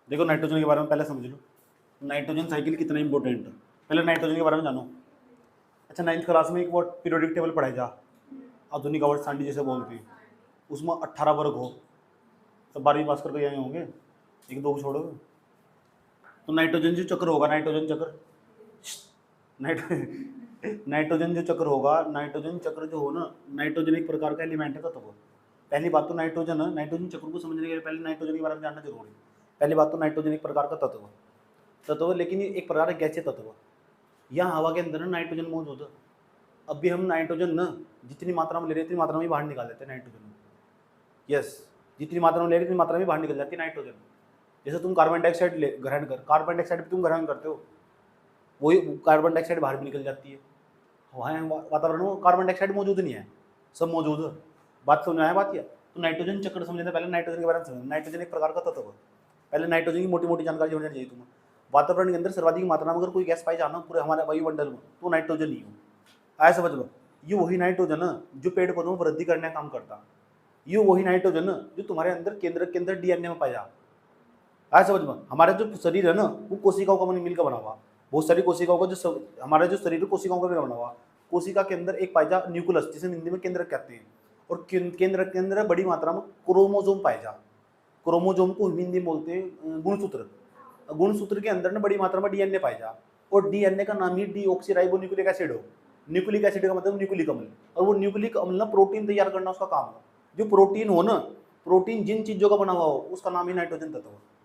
देखो नाइट्रोजन के बारे में पहले समझ लो, नाइट्रोजन साइकिल कितना इंपॉर्टेंट है। पहले नाइट्रोजन के बारे में जानो। अच्छा 9th क्लास में एक वो पीरियोडिक टेबल पढ़ाई जा, आधुनिक आवर्त सारणी जैसे बोलते हैं, उसमें 18 वर्ग हो, सब 12वीं पास करके आए होंगे, एक दो को छोड़ो। तो नाइट्रोजन जो चक्र होगा, नाइट्रोजन चक्र, नाइट्रोजन जो चक्र होगा, नाइट्रोजन चक्र जो हो ना, नाइट्रोजन एक प्रकार का एलिमेंट है तत्व। पहली बात तो नाइट्रोजन है, नाइट्रोजन चक्र को समझने के लिए पहले नाइट्रोजन के बारे में जानना जरूरी है। पहली बात तो नाइट्रोजन एक प्रकार का तत्व, लेकिन ये एक प्रकार का गैसीय तत्व। यहाँ हवा के अंदर नाइट्रोजन मौजूद है। अब भी हम नाइट्रोजन न जितनी मात्रा में ले रहे हैं, इतनी मात्रा में बाहर निकाल देते हैं नाइट्रोजन। यस, जितनी मात्रा में ले रहे इतनी मात्रा में बाहर निकल जाती है नाइट्रोजन। जैसे तुम कार्बन डाइऑक्साइड ग्रहण कर, कार्बन डाइऑक्साइड भी तुम ग्रहण करते हो, वही कार्बन डाइऑक्साइड बाहर भी निकल जाती है। वहाँ वातावरण में कार्बन डाइऑक्साइड मौजूद नहीं है, सब मौजूद है। बात समझ में आया बात? या तो नाइट्रोजन चक्र समझने से पहले नाइट्रोजन के बारे में समझना। नाइट्रोजन एक प्रकार का तत्व है। पहले नाइट्रोजन की मोटी मोटी जानकारी होनी चाहिए तुम्हें। वातावरण के अंदर सर्वाधिक मात्रा में अगर कोई गैस पाई जाना पूरे हमारे वायुमंडल में, तो नाइट्रोजन ही हो। आया समझ लो? ये वही नाइट्रोजन है जो पेड़ पौधों में वृद्धि करने का काम करता। ये वही नाइट्रोजन है जो तुम्हारे अंदर केंद्र के अंदर डीएनए में पाया। आया समझ में? हमारा जो शरीर है ना, वो कोशिकाओं का मिलकर बना हुआ। बहुत सारी कोशिकाओं का जो हमारा जो शरीर है कोशिकाओं का बना हुआ। कोशिका के अंदर एक पाया न्यूक्लियस, जिसे हिंदी में केंद्र कहते हैं, और केंद्र के अंदर बड़ी मात्रा में क्रोमोजोम पाए जा। क्रोमोजोम को हिंदी में बोलते हैं गुणसूत्र। गुणसूत्र के अंदर ना बड़ी मात्रा में डीएनए पाए जा, और डीएनए का नाम ही डीऑक्सीराइबो न्यूक्लिक एसिड हो। न्यूक्लिक एसिड का मतलब न्यूक्लिक अम्ल, और वो न्यूक्लिक अम्ल ना प्रोटीन तैयार करना उसका काम है। जो प्रोटीन हो ना, प्रोटीन जिन चीजों का बना हुआ हो उसका नाम ही नाइट्रोजन तत्व है।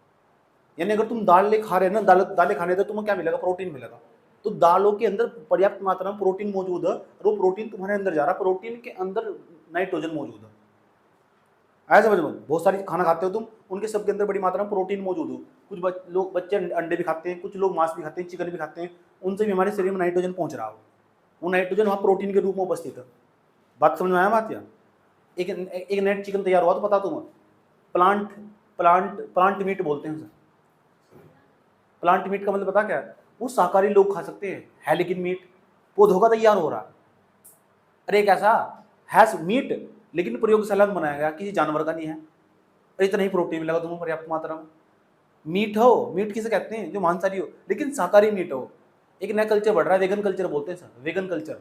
यानी अगर तुम दाल खा रहे हैं ना, दालें खाने से तुम्हें क्या मिलेगा? प्रोटीन मिलेगा। तो दालों के अंदर पर्याप्त मात्रा में प्रोटीन मौजूद है, और वो प्रोटीन तुम्हारे अंदर जा रहा है। प्रोटीन के अंदर नाइट्रोजन मौजूद है। आया समझ में? बहुत सारी खाना खाते हो तुम, उनके सबके अंदर बड़ी मात्रा में प्रोटीन मौजूद हो। कुछ लोग बच्चे अंडे भी खाते हैं, कुछ लोग मांस भी खाते हैं, चिकन भी खाते हैं, उनसे भी हमारे शरीर में नाइट्रोजन पहुंच रहा हो। वो नाइट्रोजन वहाँ प्रोटीन के रूप में उपस्थित है। बात समझ में आया बात? या एक नेट चिकन तैयार हुआ तो पता तुम्हें, प्लांट प्लांट प्लांट मीट बोलते हैं सर। प्लांट मीट का मतलब पता क्या है? वो शाकाहारी लोग खा सकते हैं लेकिन मीट पौधों का तैयार हो रहा है। अरे कैसा है मीट, लेकिन प्रयोगशाला में बनाया गया, किसी जानवर का नहीं है। अरे इतना ही प्रोटीन मिलेगा तुम्हें पर्याप्त मात्रा में। मीट हो, मीट किसे कहते हैं? जो मांसाहारी हो लेकिन शाकाहारी मीट हो। एक नया कल्चर बढ़ रहा है, वेगन कल्चर बोलते हैं सर, वेगन कल्चर।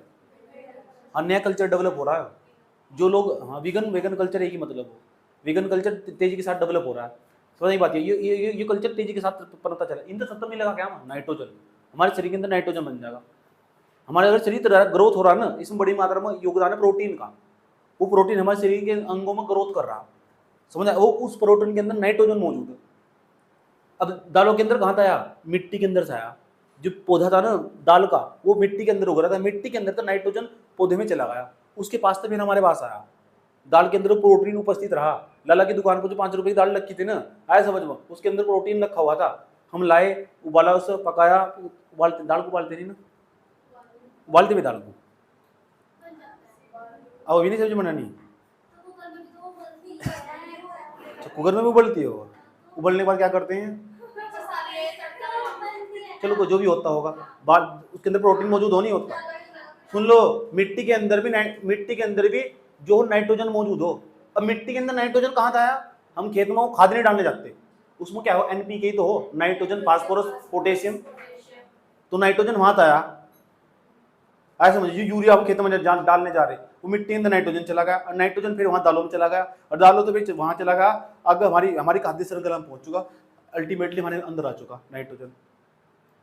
हाँ, नया कल्चर डेवलप हो रहा है। जो लोग, हाँ वेगन कल्चर एक ही मतलब हो। वेगन कल्चर तेजी के साथ डेवलप हो रहा है। समझ बात है? ये कल्चर तेजी के साथ पनपता चला। इनका सब मिलेगा क्या? नाइट्रोजन। हमारे शरीर के अंदर नाइट्रोजन बन जाएगा। हमारे अगर शरीर ग्रोथ हो रहा है ना, इसमें बड़ी मात्रा में योगदान है प्रोटीन का। वो प्रोटीन हमारे शरीर के अंगों में ग्रोथ कर रहा है। समझा? वो उस प्रोटीन के अंदर नाइट्रोजन मौजूद है। अब दालों के अंदर कहाँ था आया? मिट्टी के अंदर से आया। जो पौधा था ना दाल का, वो मिट्टी के अंदर उग रहा था। मिट्टी के अंदर का नाइट्रोजन पौधे में चला गया, उसके पास से फिर हमारे पास आया। दाल के अंदर प्रोटीन उपस्थित रहा। लाला की दुकान पर जो 5 रुपए की दाल रखी थी ना, आया समझ में? उसके अंदर प्रोटीन रखा हुआ था। हम लाए, उबाला, उसे पकाया, उबालते दाल को उबालते नहीं ना, उबालते भी दाल को। अब अभी नहीं सब्जी बनानी? अच्छा, कुकर में भी उबलती हो? उबलने के बाद क्या करते हैं? चलो जो भी होता होगा, बाल उसके अंदर प्रोटीन मौजूद हो नहीं होता। सुन लो, मिट्टी के अंदर भी जो नाइट्रोजन मौजूद हो। अब मिट्टी के अंदर नाइट्रोजन कहाँ था? हम खेत में खाद नहीं डालने जाते, उसमें क्या हो? एनपीके तो हो, नाइट्रोजन फास्फोरस पोटेशियम। तो नाइट्रोजन वहां था। ऐसा समझिए, यूरिया आप खेत में डालने जा रहे, वो मिट्टी के अंदर नाइट्रोजन चला गया, और नाइट्रोजन फिर वहां दालों में चला गया, और दालों तो फिर वहां चला गया। अगर हमारी खाद्य श्रृंखला में पहुंच चुका, अल्टीमेटली हमारे अंदर आ चुका नाइट्रोजन।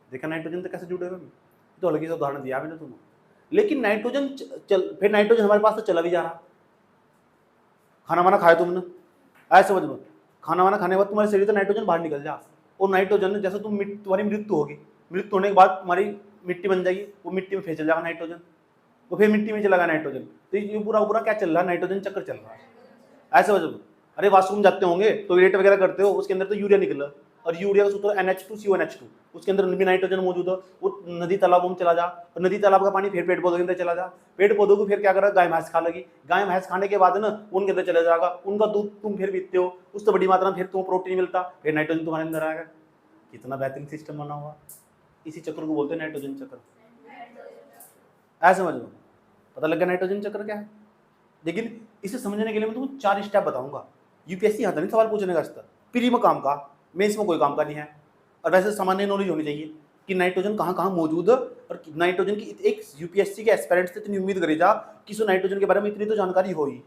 देखा नाइट्रोजन तो कैसे जुड़े हुए? तो अलग ही उदाहरण दिया मैंने तुम्हें। लेकिन नाइट्रोजन फिर नाइट्रोजन हमारे पास तो चला भी जा रहा। खाना वाना खाया तुमने, ऐसे समझ में, खाना वाना खाने के बाद तुम्हारे शरीर से नाइट्रोजन बाहर निकल जा, और नाइट्रोजन जैसे तुम्हारी मृत्यु होगी, मृत्यु होने के बाद तुम्हारी मिट्टी बन जाएगी, वो मिट्टी में फिर चल जाएगा नाइट्रोजन, वो फिर मिट्टी में चला गया नाइट्रोजन। तो ये पूरा क्या चल रहा है? नाइट्रोजन चक्कर चल रहा है। ऐसे समझ में। अरे वॉशरूम जाते होंगे, टॉयलेट वगैरह करते हो, उसके अंदर तो यूरिया निकला, और यूरिया का सूत्र NH2CO NH2, उसके अंदर भी नाइट्रोजन मौजूद है। वो नदी तालाबों में चला जा, और नदी तालाब का पानी फिर पेड़ पौधों के अंदर चला जा। पेड़ पौधों को फिर क्या करा? गाय भैंस खा लगी। गाय भैंस खाने के बाद ना उनके अंदर चला जाएगा, उनका दूध तुम फिर पीते हो, उससे बड़ी मात्रा में फिर तुम्हें प्रोटीन मिलता, फिर नाइट्रोजन तुम्हारे अंदर आएगा। कितना बेहतरीन सिस्टम बना हुआ। इसी चक्र को बोलते हैं नाइट्रोजन चक्र। ऐसे समझ लो, पता लग गया नाइट्रोजन चक्र क्या है। लेकिन इसे समझने के लिए मैं तुमको 4 स्टेप बताऊंगा। यूपीएससी आता नहीं सवाल पूछने का स्तर, प्री में काम का। मैं इसमें कोई काम का नहीं है। और वैसे सामान्य नॉलेज होनी चाहिए कि नाइट्रोजन कहाँ कहाँ मौजूद है, और नाइट्रोजन की एक यूपीएससी के एस्पिरेंट से इतनी उम्मीद करे जा कि सो नाइट्रोजन के बारे में इतनी तो जानकारी हो ही।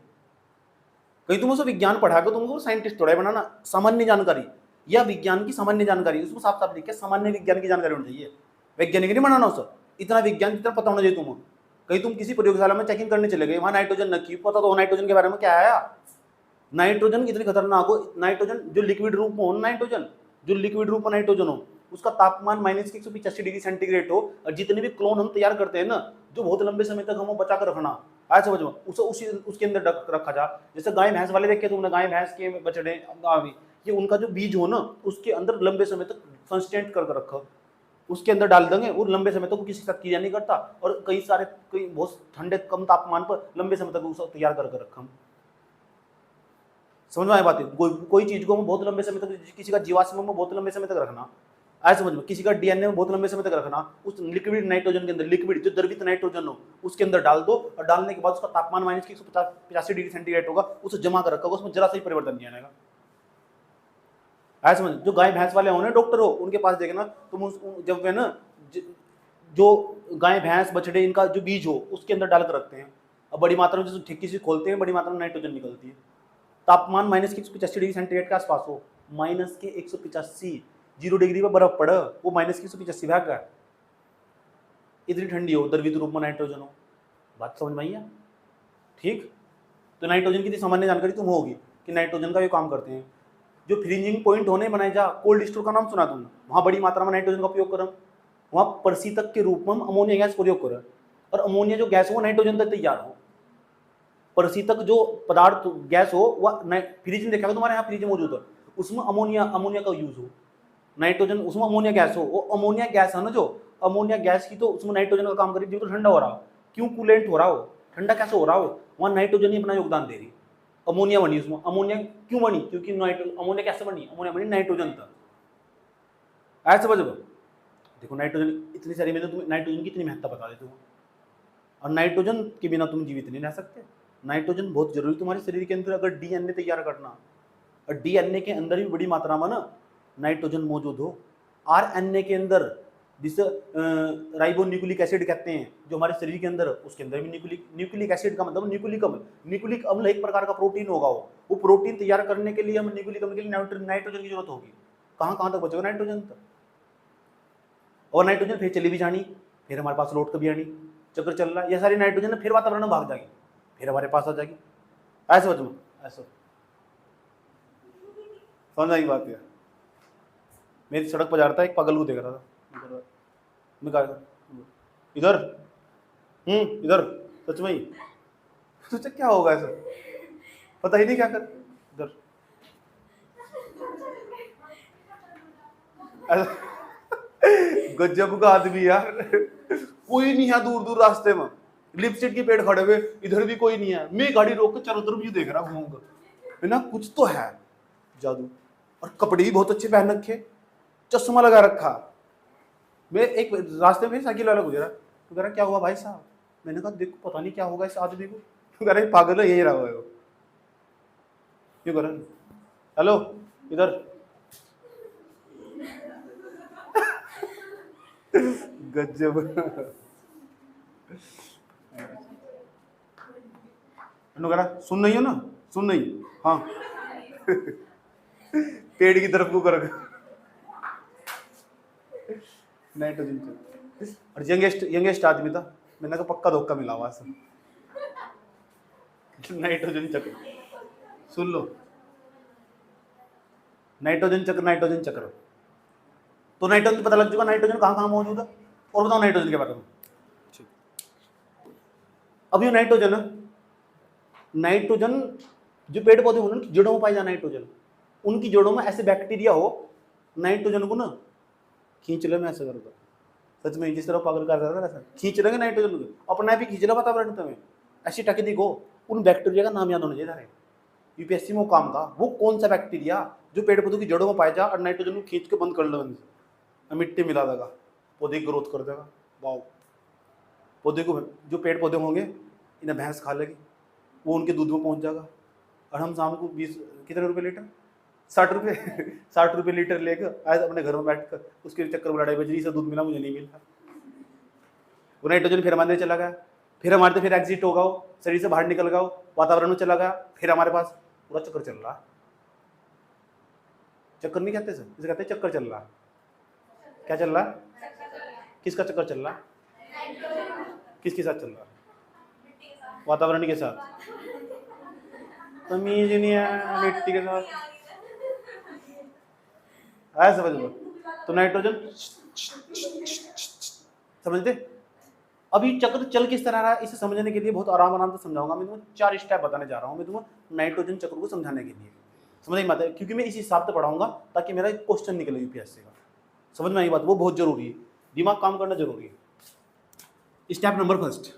कहीं तुम उसे विज्ञान पढ़ा कर तुमको साइंटिस्ट थोड़ा बनाना, सामान्य जानकारी या विज्ञान की सामान्य जानकारी, उसमें साफ साफ लिख के सामान्य विज्ञान की जानकारी होनी चाहिए, वैज्ञानिक नहीं बनाना उसे। इतना विज्ञान जितना पता होना चाहिए तुम्हें। कहीं तुम किसी प्रयोगशाला में चेकिंग करने चले गए, वहां नाइट्रोजन नक्की पता तो नाइट्रोजन के बारे में क्या आया। नाइट्रोजन कितनी खतरनाक हो, नाइट्रोजन जो लिक्विड रूप में हो, नाइट्रोजन जो लिक्विड रूप में नाइट्रोजन हो, उसका तापमान -185 डिग्री सेंटीग्रेड हो, और जितने भी क्लोन हम तैयार करते हैं ना, जो बहुत लंबे समय तक हम बचा कर रखना, आज समझ में उसे उसके अंदर रखा जा। जैसे गाय भैंस वाले देखे तुमने, गाय भैंस के बछड़े, ये उनका जो बीज हो ना, उसके अंदर लंबे समय तक कंस्टेंट कर रखा, उसके अंदर डाल देंगे, वो लंबे समय तक वो किसी के साथ क्रिया नहीं करता, और कई बहुत ठंडे कम तापमान पर लंबे समय तक उसे तैयार कर रखा। समझ में आए बात है। कोई चीज को हम बहुत लंबे समय तक, किसी का जीवाश्म में बहुत लंबे समय तक रखना, आए समझ में, किसी का डीएनए में बहुत लंबे समय तक रखना, उस लिक्विड नाइट्रोजन के अंदर, लिक्विड जो द्रवित नाइट्रोजन हो उसके अंदर डाल दो, और डालने के बाद उसका तापमान -185 डिग्री सेंटीग्रेड होगा, उसे जमा कर रखा होगा, उसमें जरा सा ही परिवर्तन नहीं आएगा। आए समझ। जो गाय भैंस वाले हो ना, डॉक्टर हो, उनके पास देखना तुम, जब वे ना जो गाय भैंस बछड़े इनका जो बीज हो उसके अंदर डाल कर रखते हैं, और बड़ी मात्रा में जैसे ठेकी से खोलते हैं, बड़ी मात्रा में नाइट्रोजन निकलती है। तापमान -185 डिग्री सेंटीग्रेड के आसपास हो, -185, 0 डिग्री पर बर्फ पड़, वो -185 भाग का, इतनी ठंडी हो, द्रवित रूप में नाइट्रोजन हो। बात समझ में आई है? ठीक। तो नाइट्रोजन की सामान्य जानकारी तुम होगी कि नाइट्रोजन का ये काम करते हैं। जो फ्रीजिंग पॉइंट होने बनाए जा, कोल्ड स्टोर का नाम सुना तुमने, वहां बड़ी मात्रा में नाइट्रोजन का उपयोग करें, वहां प्रशीतक के रूप में अमोनिया गैस प्रयोग करें, और अमोनिया जो गैस हो नाइट्रोजन तक तैयार हो। प्रशीतक जो पदार्थ गैस हो वह फ्रिज में देखा तुम्हारे यहाँ फ्रिज मौजूद है, उसमें अमोनिया का यूज हो, नाइट्रोजन उसमें अमोनिया गैस हो, वो अमोनिया गैस है ना, जो अमोनिया गैस की तो उसमें नाइट्रोजन का काम करेगी, तो ठंडा हो रहा हो, क्यों कूलेंट हो रहा हो, ठंडा कैसे हो रहा हो, वहां नाइट्रोजन ही अपना योगदान दे रही, अमोनिया बनी उसमें। अमोनिया क्यों बनी, क्योंकि अमोनिया कैसे बनी, अमोनिया बनी नाइट्रोजन था। ऐसे समझ देखो नाइट्रोजन इतनी सारी, मैंने तुम्हें नाइट्रोजन की इतनी महत्ता बता देती हूँ, और नाइट्रोजन के बिना तुम जीवित नहीं रह सकते। नाइट्रोजन बहुत जरूरी तुम्हारे शरीर के अंदर, अगर डीएनए तैयार करना, और डीएनए के अंदर भी बड़ी मात्रा में ना नाइट्रोजन मौजूद हो। आरएनए के अंदर, जिसे राइबो न्यूक्लिक एसिड कहते हैं, जो हमारे शरीर के अंदर, उसके अंदर भी न्यूक्लिक एसिड का मतलब न्यूक्लिक अम्ल एक प्रकार का प्रोटीन होगा, वो प्रोटीन तैयार करने के लिए हम न्यूक्लिक अम्ल के लिए नाइट्रोजन की जरूरत होगी। कहाँ कहाँ तक बचेगा नाइट्रोजन तक, और नाइट्रोजन फिर चली भी जानी, फिर हमारे पास लौट कभी आनी, चक्कर चल रहा है, ये सारी नाइट्रोजन फिर वातावरण में भाग जाएगी, फिर हमारे पास आ जाएगी। ऐसे समझ में, ऐसा समझ आई बात है। मेरी सड़क पर जा रहा था, एक पागल को देख रहा था, मैं कहा इधर इधर, सच में ही सोचा क्या होगा, ऐसा पता ही नहीं क्या कर, इधर गजब का आदमी यार, कोई नहीं है दूर दूर रास्ते में, लिपस्टिक के पेड़ खड़े हुए, इधर भी कोई नहीं है, मैं गाड़ी रोक कर चारों तरफ ये देख रहा घूमूंगा, है ना, कुछ तो है जादू। और कपड़े भी बहुत अच्छे पहन रखे, चश्मा लगा रखा। मैं एक रास्ते में साइकिल वाला गुजरा, तो कह रहा क्या हुआ भाई साहब, मैंने कहा देखो पता नहीं क्या होगा इस आदमी को, तो कह रहा पागल है, यही रहा हुआ है वो, क्यों कर हेलो इधर गजब। सुन नहीं हो ना, सुन नहीं, हाँ पेड़ की तरफ को कर नाइट्रोजन। और यंगेस्ट आदमी था, मैंने कहा पक्का धोखा मिला हुआ सब। नाइट्रोजन चक्र सुन लो, नाइट्रोजन चक्र तो नाइट्रोजन पता लग चुका नाइट्रोजन कहाँ कहाँ मौजूद है। और बताओ नाइट्रोजन के बारे में। अब ये नाइट्रोजन जो पेड़ पौधे होने उनकी जड़ों में पाई जाए नाइट्रोजन, उनकी जड़ों में ऐसे बैक्टीरिया हो नाइट्रोजन को ना खींच ले, मैं ऐसा करूँगा सच में, जिस तरह पागल कर रहा था ऐसा खींच लेंगे नाइट्रोजन को, अपना भी खींच ले वातावरण में, ऐसी टेक्निक हो। उन बैक्टीरिया का नाम याद होना चाहिए यूपीएससी में काम का, वो कौन सा बैक्टीरिया जो पेड़ पौधों की जड़ों में पाया जा और नाइट्रोजन को खींच के बंद कर लो, मिट्टी मिला देगा, पौधे की ग्रोथ कर देगा। वाह, पौधे को, जो पेड़ पौधे होंगे इन्हें भैंस खा लेगी, वो उनके दूध में पहुंच जाएगा, और हम शाम को 20 कितने रुपए लीटर, 60 रुपये 60 रुपये लीटर लेकर आज अपने घर में बैठ कर उसके चक्कर में लड़ाई, बजरी से दूध मिला, मुझे नहीं मिला। वो नाइट्रोजन फिर हमारे चला गया, फिर हमारे तो फिर एग्जिट होगा, वो शरीर से बाहर निकल गया, वातावरण में चला गया, फिर हमारे पास पूरा चक्कर चल रहा। चक्कर नहीं कहते सर, इसे कहते चक्कर चल रहा। क्या चल रहा? किसका चक्कर चल रहा? किसके साथ चल रहा? वातावरण के साथ। तमीज नहीं है, मिट्टी के साथ आया, समझ लो। तो नाइट्रोजन समझते? अभी चक्र चल किस तरह रहा है इसे समझने के लिए बहुत आराम से समझाऊंगा मैं तुम्हें। 4 स्टेप बताने जा रहा हूँ मैं तुम्हें नाइट्रोजन चक्र को समझाने के लिए। समझ में आता है? क्योंकि मैं इस हिसाब से पढ़ाऊंगा ताकि मेरा एक क्वेश्चन निकले यूपीएससी का। समझ में आई बात? वो बहुत जरूरी है, दिमाग काम करना जरूरी है। स्टेप नंबर फर्स्ट,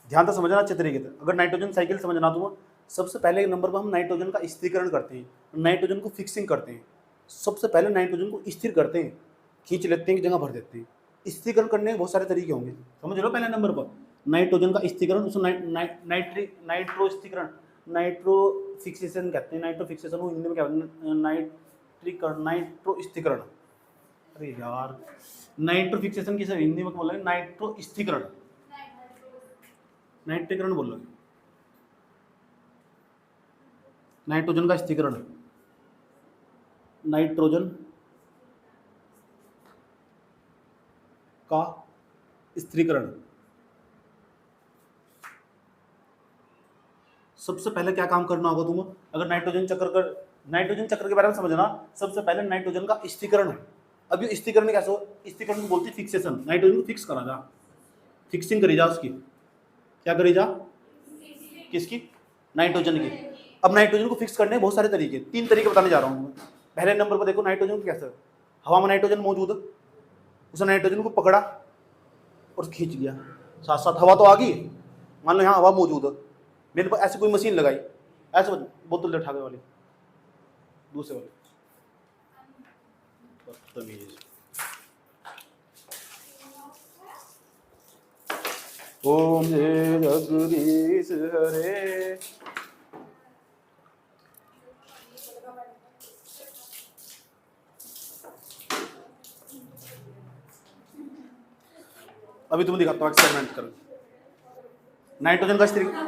ध्यान से समझना अच्छे तरीके से। अगर नाइट्रोजन साइकिल समझना तो सबसे पहले नंबर पर हम नाइट्रोजन का स्थिरीकरण करते हैं, नाइट्रोजन को फिक्सिंग करते हैं। सबसे पहले नाइट्रोजन को स्थिर करते हैं, खींच लेते हैं, जगह भर देते हैं। स्थिरीकरण करने के बहुत सारे तरीके होंगे, समझ लो। पहले नंबर पर नाइट्रोजन का स्थिरीकरण, उसको नाइट्रो स्थिरीकरण, नाइट्रो फिक्सेशन कहते हैं। नाइट्रो फिक्सेशन को हिंदी में क्या बोलते हैं? नाइट्रो स्थिरीकरण। अरे यार, नाइट्रो फिक्सेशन की सर हिंदी में बोल रहे हैं नाइट्रो स्थिरीकरण, नाइट्रीकरण बोल रहे हैं। नाइट्रोजन का स्थिरीकरण, नाइट्रोजन का स्थिरीकरण। सबसे पहले क्या काम करना होगा तुम्हें? अगर नाइट्रोजन चक्र के बारे में समझना, सबसे पहले नाइट्रोजन का स्थिरीकरण है। अब ये स्थिरीकरण कैसे हो? स्थिरीकरण को बोलते हैं फिक्सेशन। नाइट्रोजन को फिक्स करा जा, फिक्सिंग करी जा उसकी। क्या करी जा? किसकी? नाइट्रोजन की। अब नाइट्रोजन को फिक्स करने के बहुत सारे तरीके, 3 तरीके बताने जा रहा हूँ। पहले नंबर पर देखो नाइट्रोजन कैसे, हवा में नाइट्रोजन मौजूद है, उसने नाइट्रोजन को पकड़ा और खींच लिया, साथ साथ हवा तो आ गई। मान लो यहाँ हवा मौजूद है, मेरे पास ऐसी कोई मशीन लगाई, ऐसे बोतल उठा के वाली, दूसरे वाले, बदतमीज। ओम जगदीश हरे। अभी तुम्हें दिखाता हूँ, एक्सपेरिमेंट करो। नाइट्रोजन का स्थिरीकरण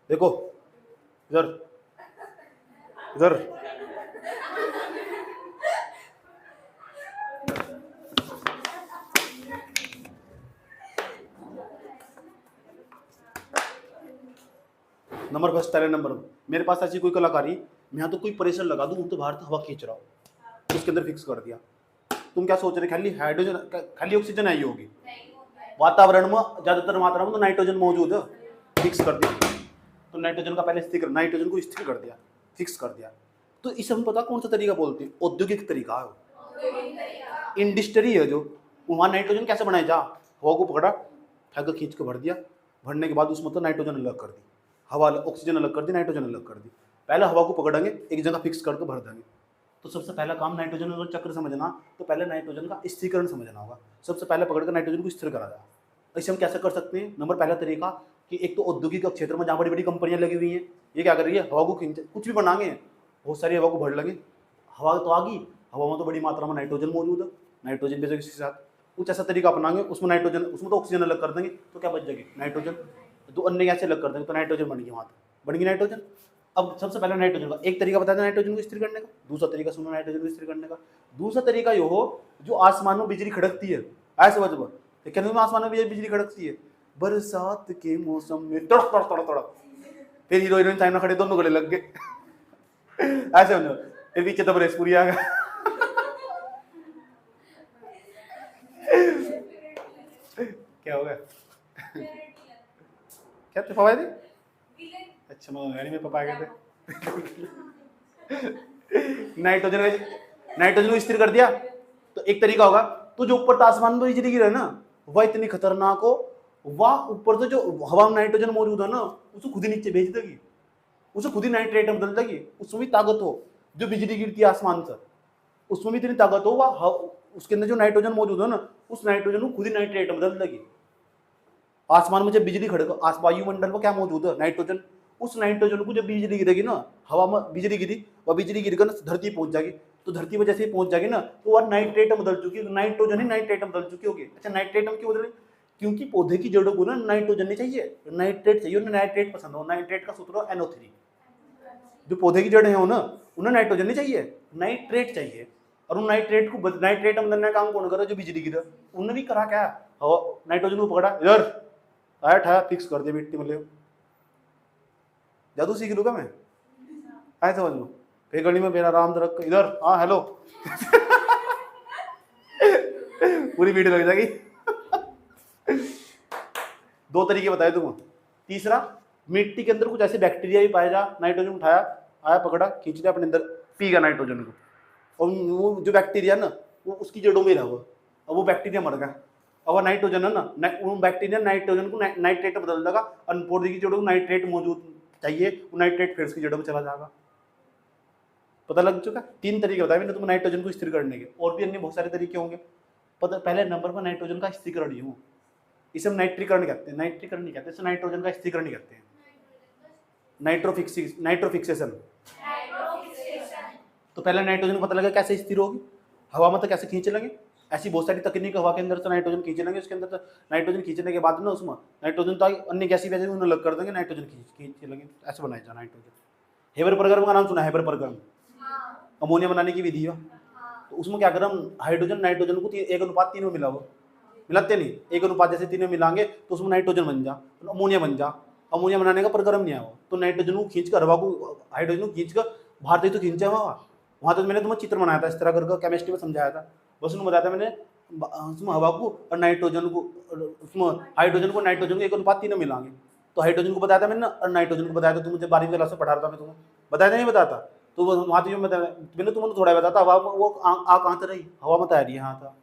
देखो, इधर इधर नंबर फर्स्ट, पहले नंबर मेरे पास ऐसी कोई कलाकारी, मैं यहाँ तो कोई प्रेशर लगा दूँ तो बाहर तो हवा खींच रहा हूँ, उसके अंदर फिक्स कर दिया। तुम क्या सोच रहे? खाली हाइड्रोजन, खाली ऑक्सीजन आई होगी। वातावरण में ज्यादातर मात्रा में तो नाइट्रोजन मौजूद है, फिक्स कर दिया। तो नाइट्रोजन का पहले स्थिर, नाइट्रोजन को स्थिर कर दिया, फिक्स कर दिया। तो इसे हम पता कौन सा तरीका बोलते हैं? औद्योगिक तरीका है, इंडस्ट्री है जो। वहाँ नाइट्रोजन कैसे बनाया जा? हवा को पकड़ा, फेंक खींच के भर दिया, भरने के बाद उसमें तो नाइट्रोजन अलग कर दी, हवा ऑक्सीजन अलग कर दी, नाइट्रोजन अलग कर दी। पहले हवा को पकड़ेंगे, एक जगह फिक्स करके भर देंगे। तो सबसे पहला काम नाइट्रोजन का चक्र समझना, तो पहले नाइट्रोजन का स्थिरीकरण समझना होगा। सबसे पहले पकड़कर नाइट्रोजन को स्थिर करा जाए। इसे हम कैसे कर सकते हैं? नंबर पहला तरीका कि एक तो औद्योगिक क्षेत्र में जहाँ बड़ी बड़ी कंपनियां लगी हुई हैं, ये क्या कर रही है? हवा को खींच, कुछ भी बनाएंगे, बहुत सारी हवा को भर लगे, हवा तो आ गई, हवा में तो बड़ी मात्रा में नाइट्रोजन मौजूद है, नाइट्रोजन के साथ कुछ ऐसा तरीका अपनाएंगे, उसमें नाइट्रोजन, उसमें तो ऑक्सीजन अलग कर देंगे, तो क्या बच जाएगी? नाइट्रोजन। तो अन्य गैस अलग कर देंगे तो नाइट्रोजन बन गई, वहाँ बन गई नाइट्रोजन। अब सबसे पहले नाइट्रोजन का एक तरीका बताया नाइट्रोजन को स्थिर करने का। दूसरा तरीका सुनो नाइट्रोजन को स्थिर करने का। दूसरा तरीका ये हो, जो आसमान में बिजली खड़कती है, ऐसे वजह क्या आसमान में बिजली खड़कती है? बरसात के मौसम में तड़क तड़क तड़क तड़क, फिर हीरो हीरोइन सामने खड़े, दोनों गले लग गए ऐसे हो, फिर पीछे तब रेसपुरी आ गया क्या हो गया? क्या थे फवायदे? अच्छा में पापा गए थे नाइट्रोजन को स्थिर कर दिया। तो एक तरीका होगा, तो जो ऊपर आसमान में बिजली गिरे ना, वह इतनी खतरनाक हो, वह ऊपर से जो हवा में नाइट्रोजन मौजूद है ना, उसको खुद ही नीचे भेज देगी, उसे खुद ही नाइट्रेट में बदल देगी। उसमें भी ताकत हो, जो बिजली गिरती है आसमान से, उसमें भी इतनी ताकत हो, वह उसके अंदर जो नाइट्रोजन मौजूद है ना, उस नाइट्रोजन को खुद ही नाइट्रेट में बदल देगी। आसमान में जब बिजली खड़क, वायुमंडल में क्या मौजूद है, नाइट्रोजन। उस नाइट्रोजन को जब बिजली गिरेगी ना, हवा में बिजली गिरी, वह बिजली गिरकर ना धरती पहुंच जाएगी। तो धरती पर जैसे ही पहुंच जाएगी ना, तो वह नाइट्रेट में बदल चुकी है, नाइट्रोजन ही नाइट्रेट में बदल चुकी होगी। अच्छा, नाइट्रेट में क्यों बदली? क्योंकि पौधे की जड़ों को ना नाइट्रोजन नहीं चाहिए, नाइट्रेट चाहिए, उन्हें नाइट्रेट पसंद हो। नाइट्रेट का सूत्र है NO3। जो पौधे की जड़ें हैं ना, उन्हें नाइट्रोजन नहीं चाहिए, नाइट्रेट चाहिए। और उन नाइट्रेट को नाइट्रेट में बदलने का काम कौन करा? जो बिजली गिरा। उन्होंने भी करा क्या? नाइट्रोजन को पकड़ा, इधर आया ठा फिक्स कर दे मिट्टी में, ले जादू सीख लूंगा मैं, आए समझ लो। फिर गली में मेरा राम रख इधर, हाँ हेलो पूरी वीडियो लग जाएगी। दो तरीके बताए तुम। तीसरा, मिट्टी के अंदर कुछ ऐसे बैक्टीरिया भी पाए जा, नाइट्रोजन उठाया, आया पकड़ा, खींच लिया अपने अंदर, पी गया नाइट्रोजन को, और वो जो बैक्टीरिया ना, वो उसकी जड़ों में रहा हुआ, और वो बैक्टीरिया मर गया। और वो नाइट्रोजन है ना, वो बैक्टीरिया नाइट्रोजन को नाइट्रेट बदल देगा, और पौधे की जड़ों में नाइट्रेट मौजूद चाहिए, वो नाइट्रेट फिर उसकी जड़ों में चला जाएगा। पता लग चुका? 3 तरीके बताए मैंने तुम्हें नाइट्रोजन को स्थिर करने के, और भी अन्य बहुत सारे तरीके होंगे। पता, पहले नंबर पर नाइट्रोजन का स्थिरीकरण ही हो, इसे हम नाइट्रीकरण कहते हैं, नाइट्रीकरण नहीं कहते, इसे नाइट्रोजन का स्थिरीकरण नहीं कहते हैं, नाइट्रोफिक्सेशन। तो पहले नाइट्रोजन पता लगा कैसे स्थिर होगी, हवा में तो कैसे खींच लेंगे, ऐसी बहुत सारी तकनीक हवा के अंदर से नाइट्रोजन खींच लेंगे, उसके अंदर नाइट्रोजन खींचने के बाद ना उसमें नाइट्रोजन तो अन्य गैसी वैसे उन्हें अलग कर देंगे, नाइट्रोजन खींच लेंगे, ऐसे बनाया जाए नाइट्रोजन। हेबर प्रक्रम का नाम सुना? हेबर प्रक्रम अमोनिया बनाने की विधि है। तो उसमें क्या करें, हाइड्रोजन नाइट्रोजन को 1:3 में मिला, वो मिलाते नहीं, 1:3 जैसे 3 में मिलाएंगे तो उसमें नाइट्रोजन बन जा, अमोनिया बन जा। अमोनिया बनाने का प्रक्रम नहीं है वो, तो नाइट्रोजन को खींच कर, हवा को, हाइड्रोजन को खींच कर बाहर तक तो खींचा वहाँ तो मैंने तुम्हें चित्र बनाया था, इस तरह करके केमिस्ट्री में समझाया था, बस उन्होंने बताया था मैंने, उसमें हवा को और नाइट्रोजन को, उसमें हाइड्रोजन को नाइट्रोजन को 1:3 में मिलाएंगे। तो हाइड्रोजन को बताया था मैंने और नाइट्रोजन को बताया था, तुम मुझे 12वीं क्लास में पढ़ा रहा था मैं, तुम्हें बताया था नहीं बताता? तो वहाँ तो बताया मैंने, तुम्हें थोड़ा बताता, हवा वो आ कहाँ तक रही, हवा में तैयारी यहाँ था।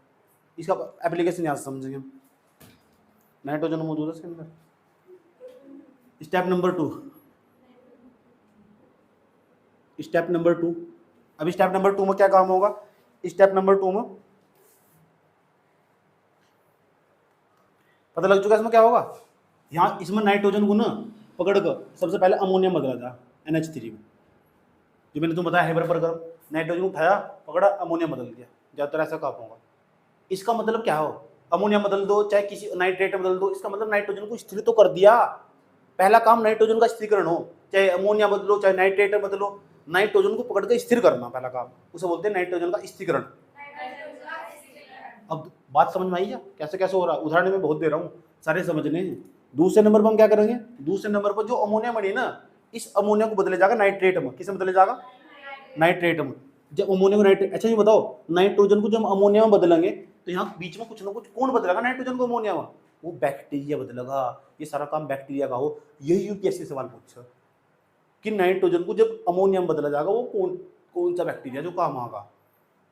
इसका एप्लीकेशन यहाँ से समझेंगे, नाइट्रोजन मौजूद है इसके अंदर। Step number 2, step number 2। अब स्टेप नंबर 2 में क्या काम होगा? स्टेप नंबर 2 में पता लग चुका है इसमें क्या होगा। यहाँ इसमें नाइट्रोजन को ना पकड़ कर सबसे पहले अमोनिया बदला था NH3 में, जो मैंने तुम बताया हेबर प्रक्रम, नाइट्रोजन उठाया, पकड़ा, अमोनिया बदल दिया, ज्यादातर ऐसा काम होगा। इसका मतलब क्या हो, अमोनिया बदल दो चाहे किसी नाइट्रेट बदल दो, इसका मतलब नाइट्रोजन को स्थिर तो कर दिया। पहला काम नाइट्रोजन का स्थिरीकरण हो, चाहे अमोनिया बदलो चाहे नाइट्रेट बदलो, नाइट्रोजन को पकड़ के स्थिर करना पहला काम, उसे बोलते हैं नाइट्रोजन का स्थिरीकरण। अब बात समझ में आई क्या कैसे कैसे हो रहा है? उदाहरण में बहुत दे रहा हूँ, सारे समझने हैं। दूसरे नंबर पर हम क्या करेंगे, दूसरे नंबर पर जो अमोनिया बनी ना, इस अमोनिया को बदले जाएगा नाइट्रेट में। किस में बदले जाएगा? नाइट्रेट में। जब अमोनिया को नाइट्रेट, अच्छा ये बताओ, नाइट्रोजन को जब अमोनिया में बदलेंगे तो यहाँ बीच में कुछ ना कुछ कौन बदलेगा नाइट्रोजन को अमोनिया में? वो बैक्टीरिया बदलेगा। ये सारा काम बैक्टीरिया का हो। यही यूपीएससी सवाल पूछा कि नाइट्रोजन को जब अमोनिया में बदला जाएगा वो कौन सा बैक्टीरिया जो काम आएगा,